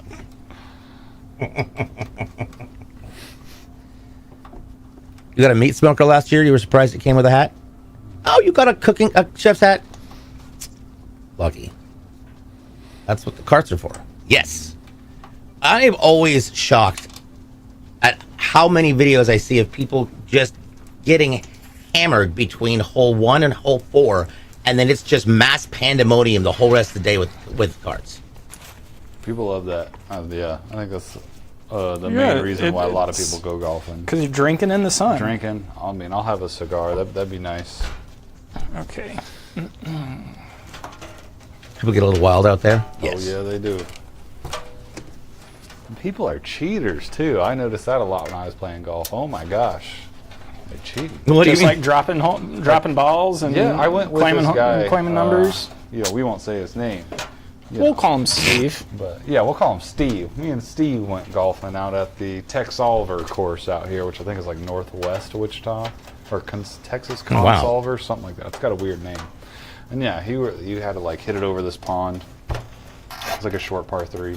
You got a meat smoker last year. You were surprised it came with a hat. Oh, you got a chef's hat. Lucky. That's what the carts are for. Yes. I am always shocked at how many videos I see of people just getting hammered between hole 1 and hole 4, and then it's just mass pandemonium the whole rest of the day with carts. People love that. Yeah, I think that's the main reason why a lot of people go golfing. Because you're drinking in the sun. Drinking. I mean, I'll have a cigar. That'd be nice. Okay. People get a little wild out there. Yes. Oh, yeah, they do. And people are cheaters, too. I noticed that a lot when I was playing golf. Oh, my gosh. They're cheating. What do you Just mean? like dropping balls and Yeah, I went with claiming, this guy. claiming numbers. We won't say his name. We'll call him Steve. But yeah, we'll call him Steve. Me and Steve went golfing out at the Texolver course out here, which I think is like northwest of Wichita, or Texas Consolver, something like that. It's got a weird name. And yeah, you had to like hit it over this pond. It's like a short par 3,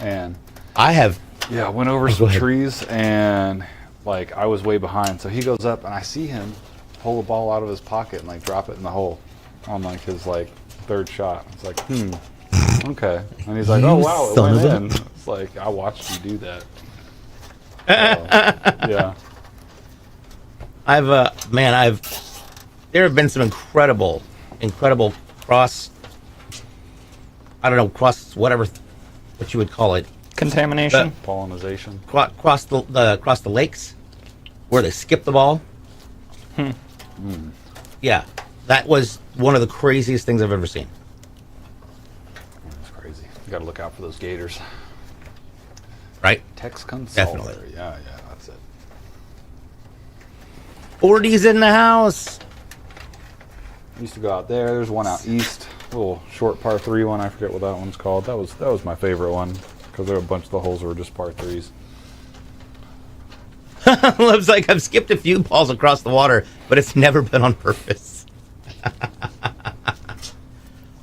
and I went over some trees, and like I was way behind, so he goes up, and I see him pull a ball out of his pocket and like drop it in the hole on like his like 3rd shot. It's like okay, and he's like, oh wow, it went in. It's like, I watched you do that. So, yeah. There have been some incredible cross whatever what you would call it, Contamination. Pollinization. cross the lakes where they skip the ball. Yeah, that was one of the craziest things I've ever seen. That's crazy. You got to look out for those gators. Right? Tex Consolver. Definitely. Yeah, that's it. 40's in the house. I used to go out there. There's one out east, little short par 3 one. I forget what that one's called. That was my favorite one because there were a bunch of the holes that were just par 3s. Looks like I've skipped a few balls across the water, but it's never been on purpose.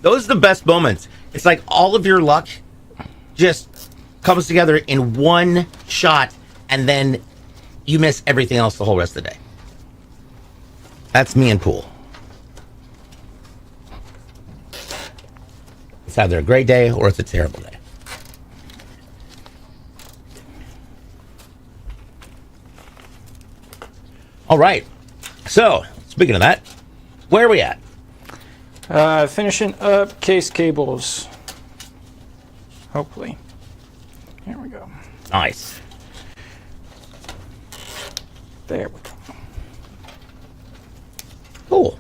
Those are the best moments. It's like all of your luck just comes together in one shot, and then you miss everything else the whole rest of the day. That's me and pool. It's either a great day or it's a terrible day. All right. So, speaking of that, where are we at? Finishing up case cables. Hopefully. Here we go. Nice. There we go. Cool.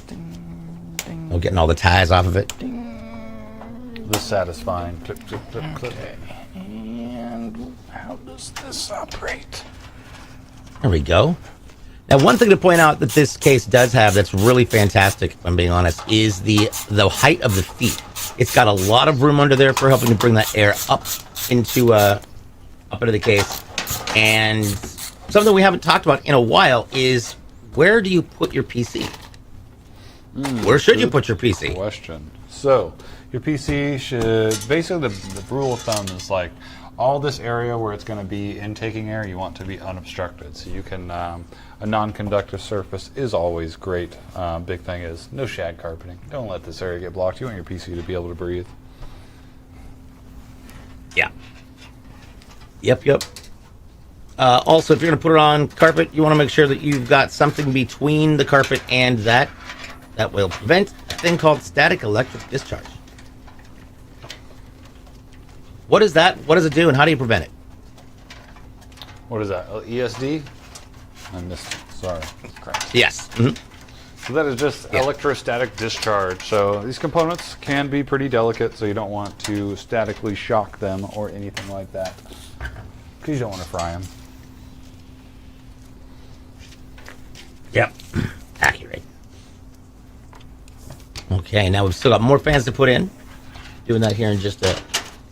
Ding, ding, I'm getting all the ties off of it. The satisfying clip, clip, clip, clip. Okay. And how does this operate? There we go. Now, one thing to point out that this case does have that's really fantastic, if I'm being honest, is the height of the feet. It's got a lot of room under there for helping to bring that air up into the case. And something we haven't talked about in a while is, where do you put your PC? Where should you put your PC? Question. So, your PC should, basically the rule of thumb is like, all this area where it's going to be intaking air, you want to be unobstructed. So you can, a non-conductive surface is always great. Big thing is no shag carpeting. Don't let this area get blocked. You want your PC to be able to breathe. Yeah. Yep. Also, if you're going to put it on carpet, you want to make sure that you've got something between the carpet and that will prevent a thing called static electric discharge. What is that? What does it do, and how do you prevent it? What is that? ESD? I missed it. Sorry. Correct. Yes. Mm-hmm. So that is just electrostatic discharge. So these components can be pretty delicate, so you don't want to statically shock them or anything like that, because you don't want to fry them. Yep. Accurate. Okay, now we've still got more fans to put in. Doing that here in just a...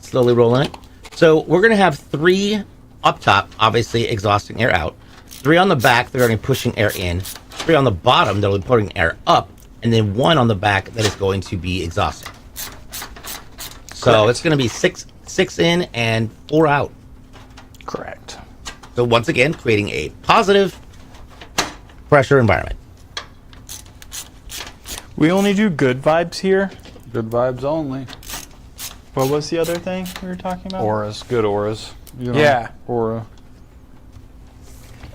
slowly rolling it. So we're going to have 3 up top, obviously exhausting air out. 3 on the back that are going to be pushing air in. 3 on the bottom that will be putting air up. And then 1 on the back that is going to be exhausting. So it's going to be 6 6 in and 4 out. Correct. So once again, creating a positive pressure environment. We only do good vibes here. Good vibes only. What was the other thing we were talking about? Auras, good auras. You know, Yeah. Aura.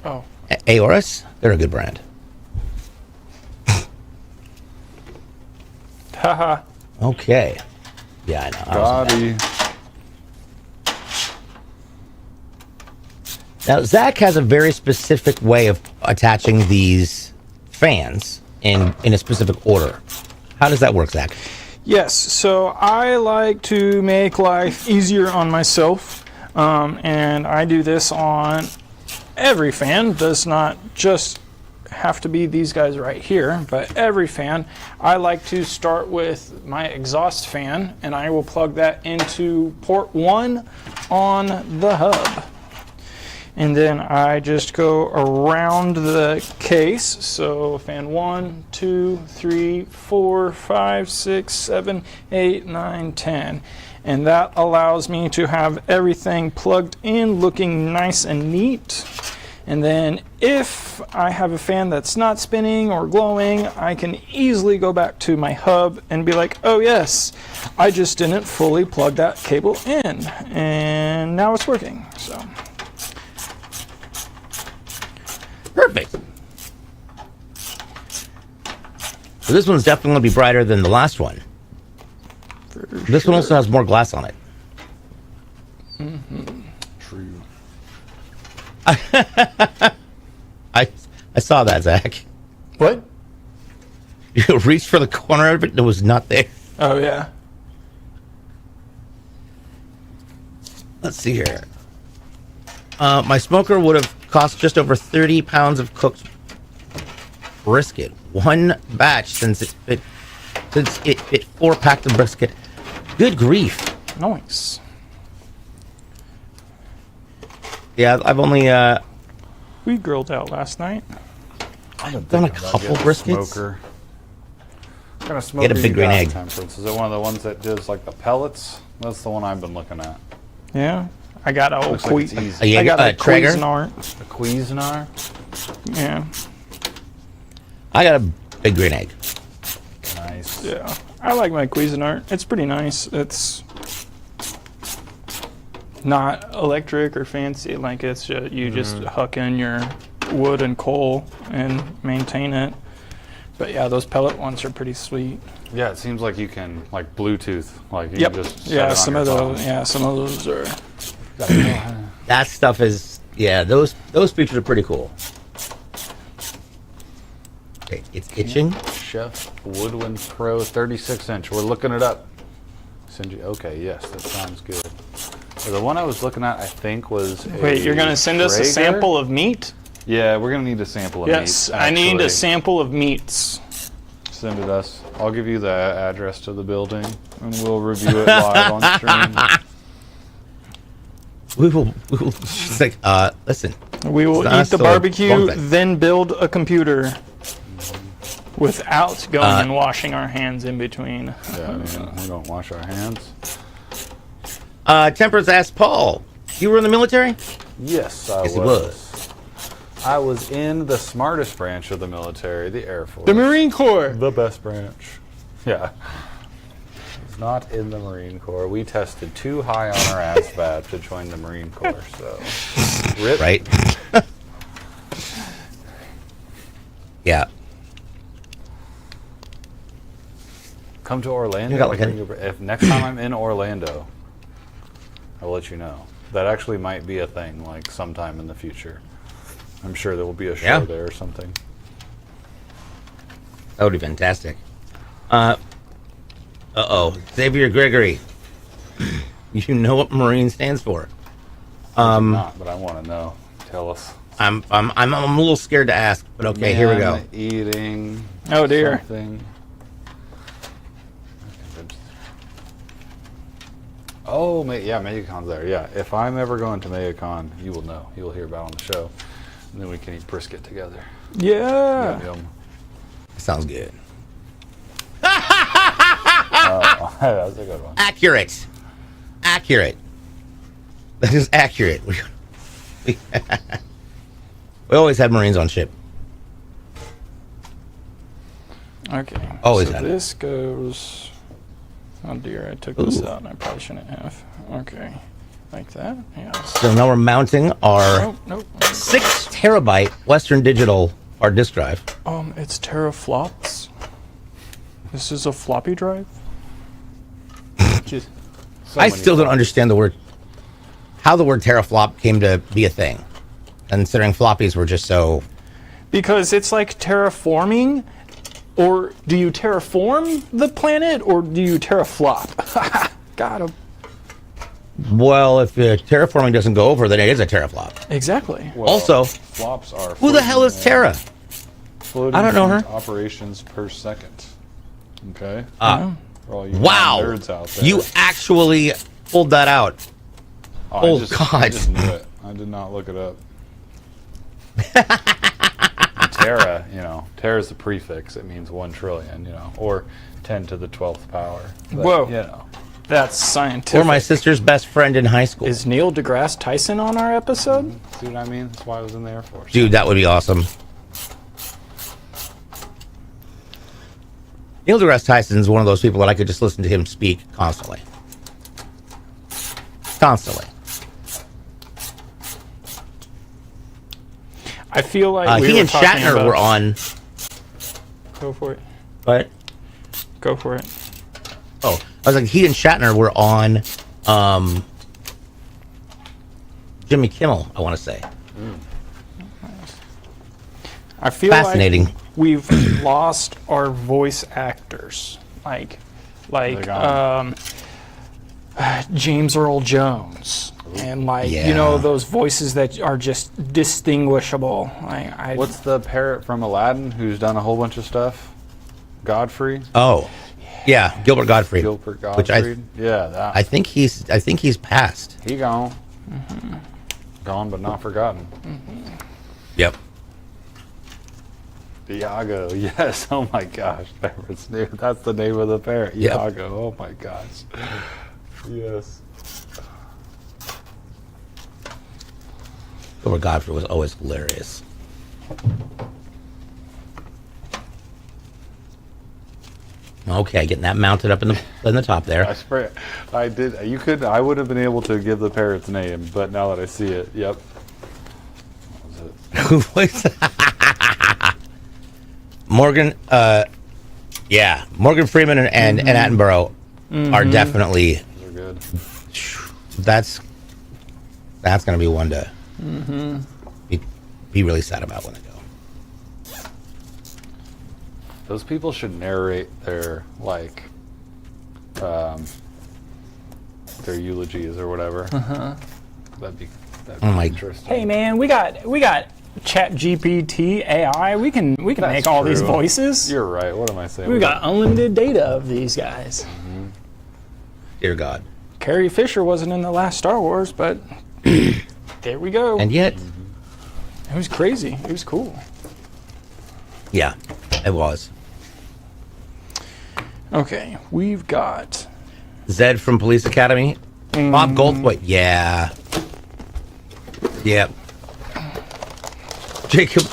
Oh. Aorus, they're a good brand. Haha. Okay. Yeah, I know. Body. Now, Zach has a very specific way of attaching these fans in a specific order. How does that work, Zach? Yes, so I like to make life easier on myself, and I do this on every fan. Does not just have to be these guys right here, but every fan. I like to start with my exhaust fan, and I will plug that into port 1 on the hub. And then I just go around the case. So fan 1, 2, 3, 4, 5, 6, 7, 8, 9, 10. And that allows me to have everything plugged in, looking nice and neat. And then if I have a fan that's not spinning or glowing, I can easily go back to my hub and be like, oh yes, I just didn't fully plug that cable in. And now it's working. So. Perfect. So this one's definitely going to be brighter than the last one. This one also has more glass on it. True. I saw that, Zach. What? You reached for the corner of it, it was not there. Oh yeah. Let's see here. My smoker would have cost just over 30 pounds of cooked brisket. One batch since it fit 4 packs of brisket. Good grief. Nice. Yeah, I've only We grilled out last night. done a couple briskets. Smoker. What kind of smoker Get a big you green got, egg. Temperance? Is it one of the ones that does like the pellets? That's the one I've been looking at. Yeah. I got a Looks like it's easy. Yeah, I got a Traeger? Cuisinart. A Cuisinart? Yeah. I got a big green egg. Nice. Yeah. I like my Cuisinart. It's pretty nice. It's not electric or fancy. Like it's you just huck in your wood and coal and maintain it. But yeah, those pellet ones are pretty sweet. Yeah, it seems like you can like Bluetooth. Like you Yep. can just set it Yeah, on some your of phone. those. Yeah, some of those are. That stuff is, yeah, those features are pretty cool. Okay, it's itching. Chef Woodwind Pro 36-inch. We're looking it up. Send you. Okay, yes, that sounds good. So the one I was looking at, I think, was. Wait, you're gonna send us a Traeger? sample of meat? Yeah, we're gonna need a sample of Yes, meat. I need a actually. sample of meats. Send it us. I'll give you the address to the building, and we'll review it live on stream. We will. It's like, listen. We will It's not eat the still a barbecue, bunk bed. then build a computer without going and washing our hands in between. Yeah, I mean, we don't wash our hands. Temperance asked Paul, you were in the military? Yes, I Yes, he was. I was in the smartest branch of the military, the Air Force. The Marine Corps. The best branch. Yeah. It's not in the Marine Corps. We tested too high on our ASVAB to join the Marine Corps, so. Rip. Right. Yeah. Come to Orlando. You got like if next time I'm in Orlando, I'll let you know. That actually might be a thing, like sometime in the future. I'm sure there will be a show Yeah. there or something. That would be fantastic. Xavier Gregory. You know what Marine stands for. Not, but I want to know. Tell us. I'm a little scared to ask, but okay, here we go. Man eating. Oh, dear. Something. Oh, yeah, MegaCon's there. Yeah, if I'm ever going to MegaCon, you will know. You'll hear about it on the show. And then we can eat brisket together. Yeah. Yum, yum. Sounds good. Oh, that's a good one. Accurate. accurate. That is accurate. We always had Marines on ship. Okay. Always so had it. this goes. Oh dear, I took this out and I probably shouldn't have. Okay. Like that? Yes. So now we're mounting our Nope. 6 terabyte Western Digital hard disk drive. It's teraflops. This is a floppy drive? So I many still don't understand how the word teraflop came to be a thing, considering floppies were just so. Because it's like terraforming, or do you terraform the planet, or do you teraflop? Got him. Well, if terraforming doesn't go over, then it is a teraflop. Exactly. Well, Also, flops are who the hell is Terra? floating I don't know point her. Operations per second. Okay. For all you Wow, nerds out there. you actually pulled that out. Oh, I God. just knew it. I did not look it up. Terra, Terra is the prefix. It means 1 trillion, or 10 to the 12th power. But, Whoa. That's scientific. Or my sister's best friend in high school. Is Neil deGrasse Tyson on our episode? See what I mean? That's why I was in the Air Force. Dude, that would be awesome. Neil deGrasse Tyson is one of those people that I could just listen to him speak constantly. Constantly. I feel like He and Shatner were on. Go for it. What? Go for it. Oh, I was like, he and Shatner were on Jimmy Kimmel, I want to say. I feel Fascinating. like we've lost our voice actors, like James Earl Jones, and those voices that are just distinguishable. What's the parrot from Aladdin who's done a whole bunch of stuff? Godfrey? Oh, yeah, Gilbert Gottfried. Gilbert Gottfried? Which that. I think he's passed. He gone. Gone but not forgotten. Yep. Iago, yes. Oh my gosh. That's the name of the parrot. Yep. Iago. Oh my gosh. Yes. Gilbert Gottfried was always hilarious. Okay, getting that mounted up in the top there. I did. I would have been able to give the parrot's name, but now that I see it, yep. What was it? Morgan, Morgan Freeman and Attenborough are definitely. Those are good. That's gonna be one to be really sad about when I go. Those people should narrate their their eulogies or whatever. That'd be interesting. Hey man, we got Chat GPT AI. We can make all these true. voices. You're right. What am I saying? We got unlimited data of these guys. Dear God. Carrie Fisher wasn't in the last Star Wars, but there we go. And yet, It was crazy. It was cool. yeah, it was. Okay, we've got Zed from Police Academy. Bob Goldthwait. Yeah. Yep. Jacob.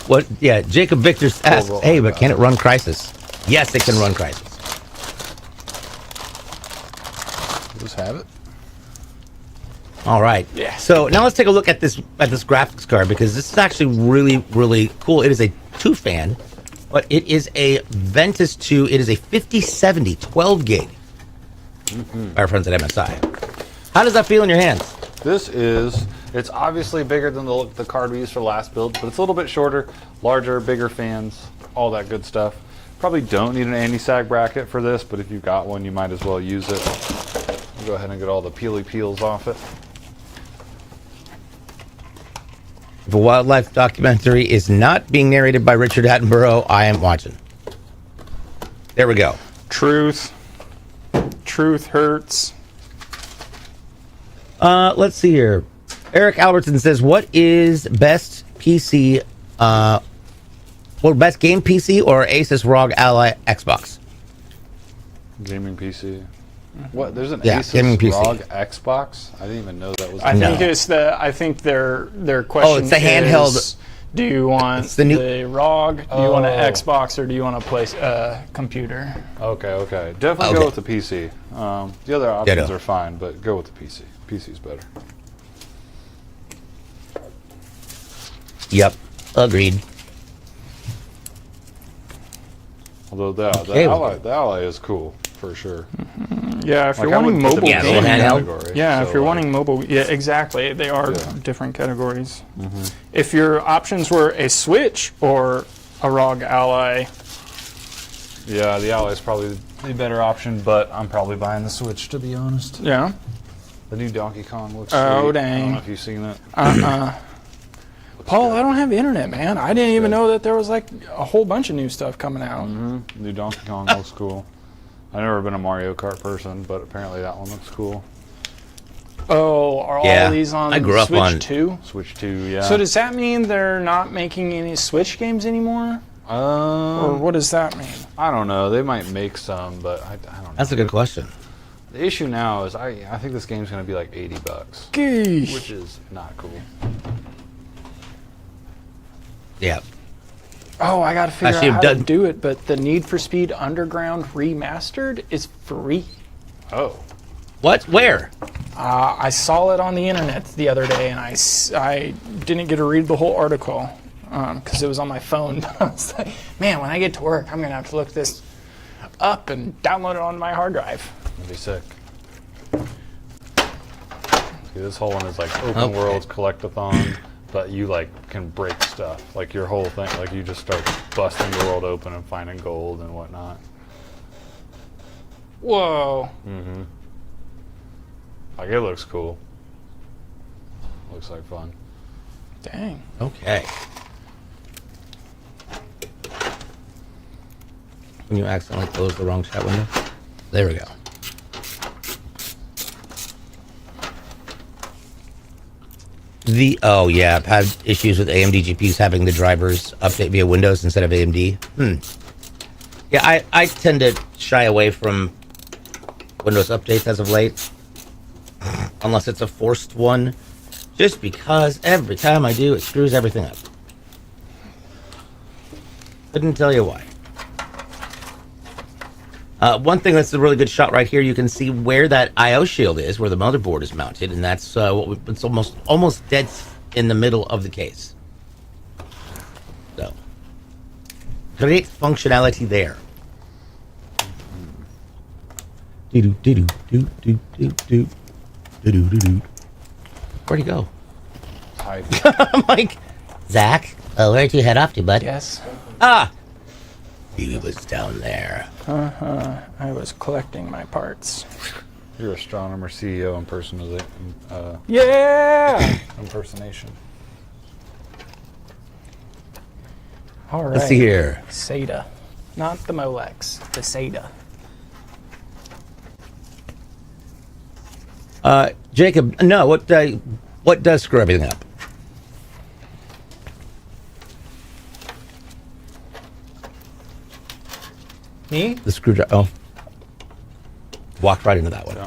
What? Yeah, Jacob Victor asks, hey, but can it run Crisis? Yes, it can run Crisis. Just have it. All right. Yeah. So now let's take a look at this graphics card, because this is actually really, really cool. It is a 2-fan, but it is a Ventus 2. It is a 5070 12 gig. By our friends at MSI. How does that feel in your hands? It's obviously bigger than the card we used for last build, but it's a little bit shorter, larger, bigger fans, all that good stuff. Probably don't need an anti-sag bracket for this, but if you've got one, you might as well use it. I'll go ahead and get all the peely peels off it. If a wildlife documentary is not being narrated by Richard Attenborough, I am watching. There we go. Truth. Truth hurts. Let's see here. Eric Albertson says, what is best PC, best game PC or Asus ROG Ally Xbox? Gaming PC. What? There's an Yeah, gaming Asus PC. ROG Xbox? I didn't even know that was. I No. think it's the. I think their question. it's the handheld- is, do you want It's the new- the ROG? Do you want an Oh. Xbox or do you want a computer? Okay. Definitely Okay. go with the PC. The other options Ditto. are fine, but go with the PC. PC's better. Yep. Agreed. Although Okay. the Ally is cool for sure. Yeah, if Like, you're I wanting wouldn't put them mobile in the Yeah, same gaming. handheld. category, Yeah, so, if you're like, wanting mobile, yeah, exactly. They are Yeah. different categories. If your options were a Switch or a ROG Ally, yeah, the Ally is probably the better option, but I'm probably buying the Switch to be honest. yeah. The new Donkey Kong looks Oh, sweet. I dang. don't know if you've seen it. Paul, I don't have internet, man. I didn't even good. know that there was like a whole bunch of new stuff coming out. New Donkey Kong looks cool. I've never been a Mario Kart person, but apparently that one looks cool. Oh, are Yeah, all these on I grew up Switch on- too? Switch 2, yeah. So does that mean they're not making any Switch games anymore? Or what does that mean? I don't know. They might make some, but I don't know. That's a good question. The issue now is I think this game's going to be like $80, Geesh. which is not cool. Yeah. Oh, I got to figure Actually, out how to done- do it, but the Need for Speed Underground Remastered is free. Oh. What? Where? I saw it on the internet the other day, and I didn't get to read the whole article because it was on my phone. I was like, man, when I get to work, I'm going to have to look this up and download it on my hard drive. That'd be sick. See, this whole one is like open Okay. world collectathon, but you like can break stuff. Like your whole thing, like you just start busting the world open and finding gold and whatnot. Whoa. Like it looks cool. Looks like fun. Dang. Okay. When you accidentally close the wrong chat window. There we go. Oh yeah, I've had issues with AMD GPUs having the drivers update via Windows instead of AMD. Yeah, I tend to shy away from Windows updates as of late, unless it's a forced one, just because every time I do, it screws everything up. Couldn't tell you why. One thing that's a really good shot right here, you can see where that I/O shield is, where the motherboard is mounted, and that's it's almost dead in the middle of the case. So, great functionality there. Where'd he go? Hide. I'm like, Zach, where'd you head off to, bud? Yes. He was down there. I was collecting my parts. Your astronomer CEO Yeah. impersonation. All right. Let's see here. SATA. Not the Molex, the SATA. Jacob, no, what does screw everything up? Me? The screwdriver. Oh. Walked right into that one.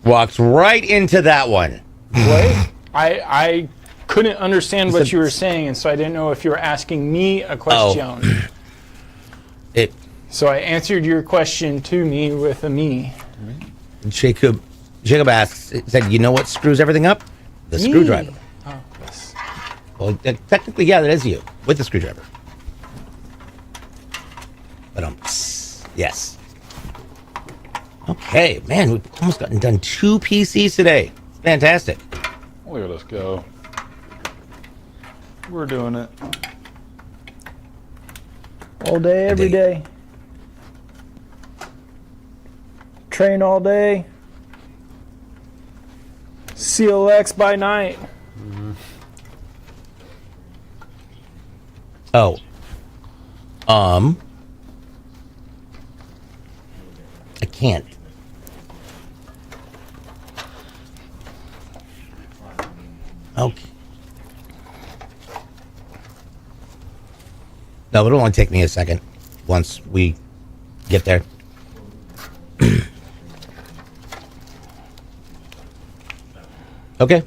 Walks right into that one. What? I couldn't understand what said- you were saying, and so I didn't know if you were asking me a question. It So I answered your question to me with a me. Jacob asks, it said, you know what screws everything up? The screwdriver. Oh, yes. Well, technically, yeah, that is you with the screwdriver. But yes. Okay, man, we've almost gotten done 2 PCs today. It's fantastic. Look at us go. We're doing it. All day, every day. Train all day. CLX by night. Oh. I can't. Okay. No, it'll only take me a second once we get there. Okay.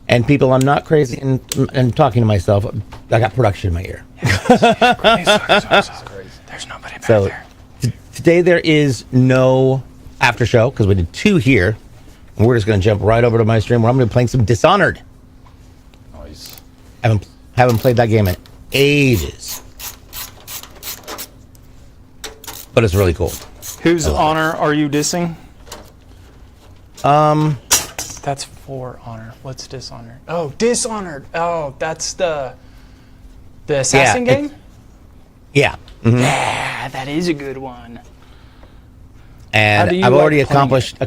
And people, I'm not crazy and talking to myself. I got production in my ear. There's nobody back So there. today there is no after show because we did 2 here. And we're just going to jump right over to my stream where I'm going to be playing some Dishonored. Nice. Haven't played that game in ages. But it's really cool. Whose honor are you dissing? That's for honor. What's dishonor? Oh, Dishonored. Oh, that's the assassin game? Yeah. Mhm. Yeah, that is a good one. And How do you I've like already playing accomplished.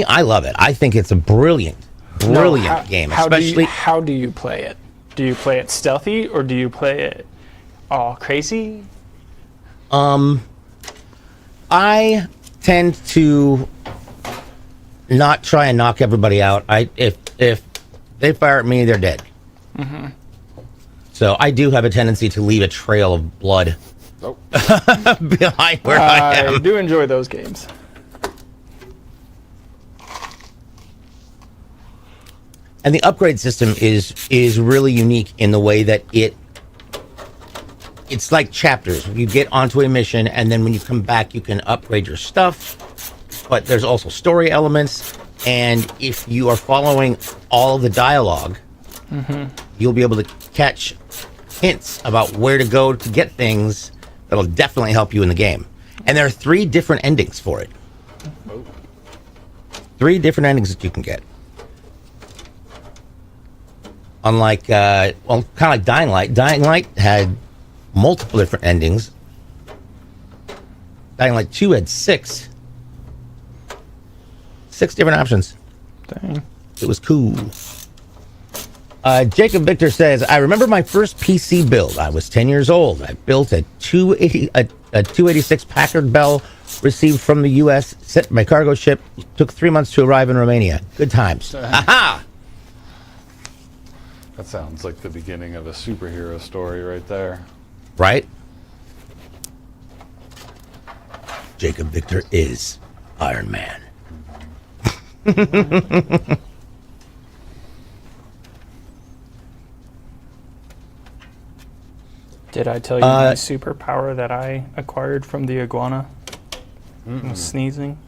I love it. I think it's a brilliant game. Especially, How do you play it? Do you play it stealthy or do you play it all crazy? I tend to not try and knock everybody out. If they fire at me, they're dead. Mm-hmm. So I do have a tendency to leave a trail of blood Oh. behind where I I am. do enjoy those games. And the upgrade system is really unique in the way that it's like chapters. You get onto a mission, and then when you come back, you can upgrade your stuff. But there's also story elements, and if you are following all the dialogue, you'll be able to catch hints about where to go to get things that'll definitely help you in the game. And there are 3 different endings for it. 3 different endings that you can get. Unlike, kind of like Dying Light. Dying Light had multiple different endings. Dying Light 2 had 6. 6 different options. Dang. It was cool. Jacob Victor says, I remember my first PC build. I was 10 years old. I built a 286 Packard Bell received from the U.S., sent my cargo ship. Took 3 months to arrive in Romania. Good times. Aha! That sounds like the beginning of a superhero story right there. Right? Jacob Victor is Iron Man. Did I tell you my superpower that I acquired from the iguana? Sneezing.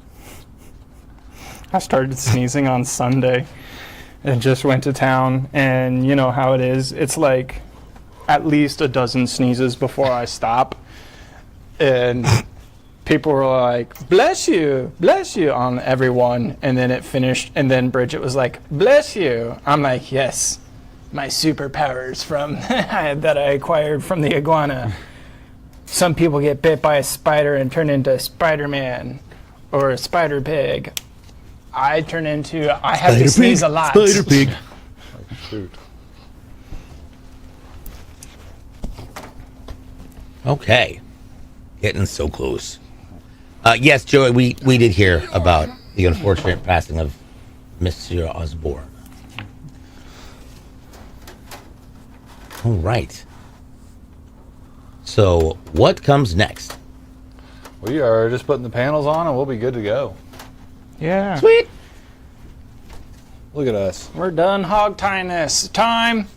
I started sneezing on Sunday and just went to town, and you know how it is. It's like at least a dozen sneezes before I stop. And people were like, bless you on everyone. And then it finished, and then Bridget was like, bless you. I'm like, yes, my superpowers from that I acquired from the iguana. Some people get bit by a spider and turn into Spider-Man or a spider pig. I have to sneeze a lot. Spider pig. Like, shoot. Okay. Getting so close. Yes, Joey, we did hear about the unfortunate passing of Monsieur Osborne. All right. So, what comes next? We are just putting the panels on and we'll be good to go. Yeah. Sweet. Look at us. We're done hog tying this. Time.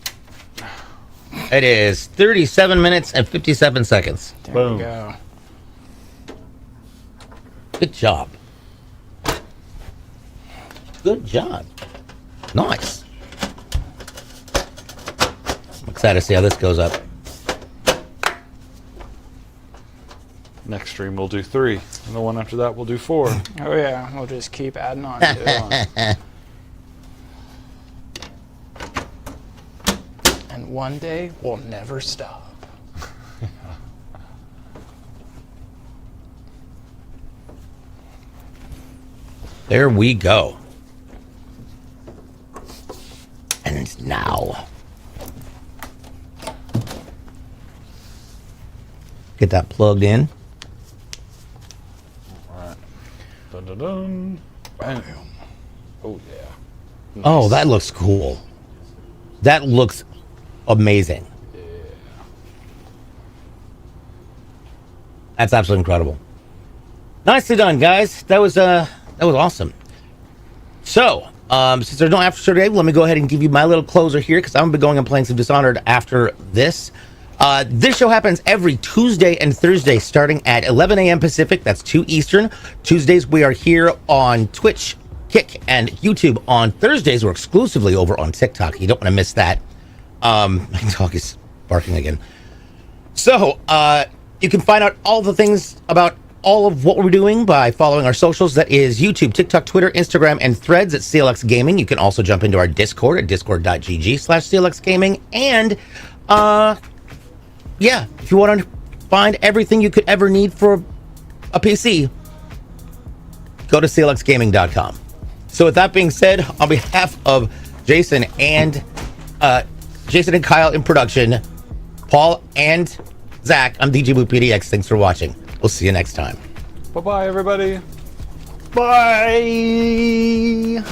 It is 37 minutes and 57 seconds. There Boom. we go. Good job. Good job. Nice. I'm excited to see how this goes up. Next stream we'll do 3. And the one after that we'll do 4. Oh yeah, we'll just keep adding on to it. And one day we'll never stop. There we go. And it's now. Get that plugged in. Alright. Dun dun dun. Bam. Oh yeah. Oh, that looks cool. That looks amazing. That's absolutely incredible. Nicely done, guys. That was awesome. So, since there's no after show today, let me go ahead and give you my little closer here because I'm gonna be going and playing some Dishonored after this. This show happens every Tuesday and Thursday starting at 11 a.m. Pacific. That's 2 Eastern. Tuesdays we are here on Twitch, Kick, and YouTube. On Thursdays we're exclusively over on TikTok. You don't want to miss that. My dog is barking again. So, you can find out all the things about all of what we're doing by following our socials. That is YouTube, TikTok, Twitter, Instagram, and Threads at CLX Gaming. You can also jump into our Discord at discord.gg/CLX Gaming. And, yeah, if you want to find everything you could ever need for a PC, go to clxgaming.com. So with that being said, on behalf of Jason and Kyle in production, Paul and Zach, I'm DJ Boop PDX. Thanks for watching. We'll see you next time. Bye-bye, everybody. Bye.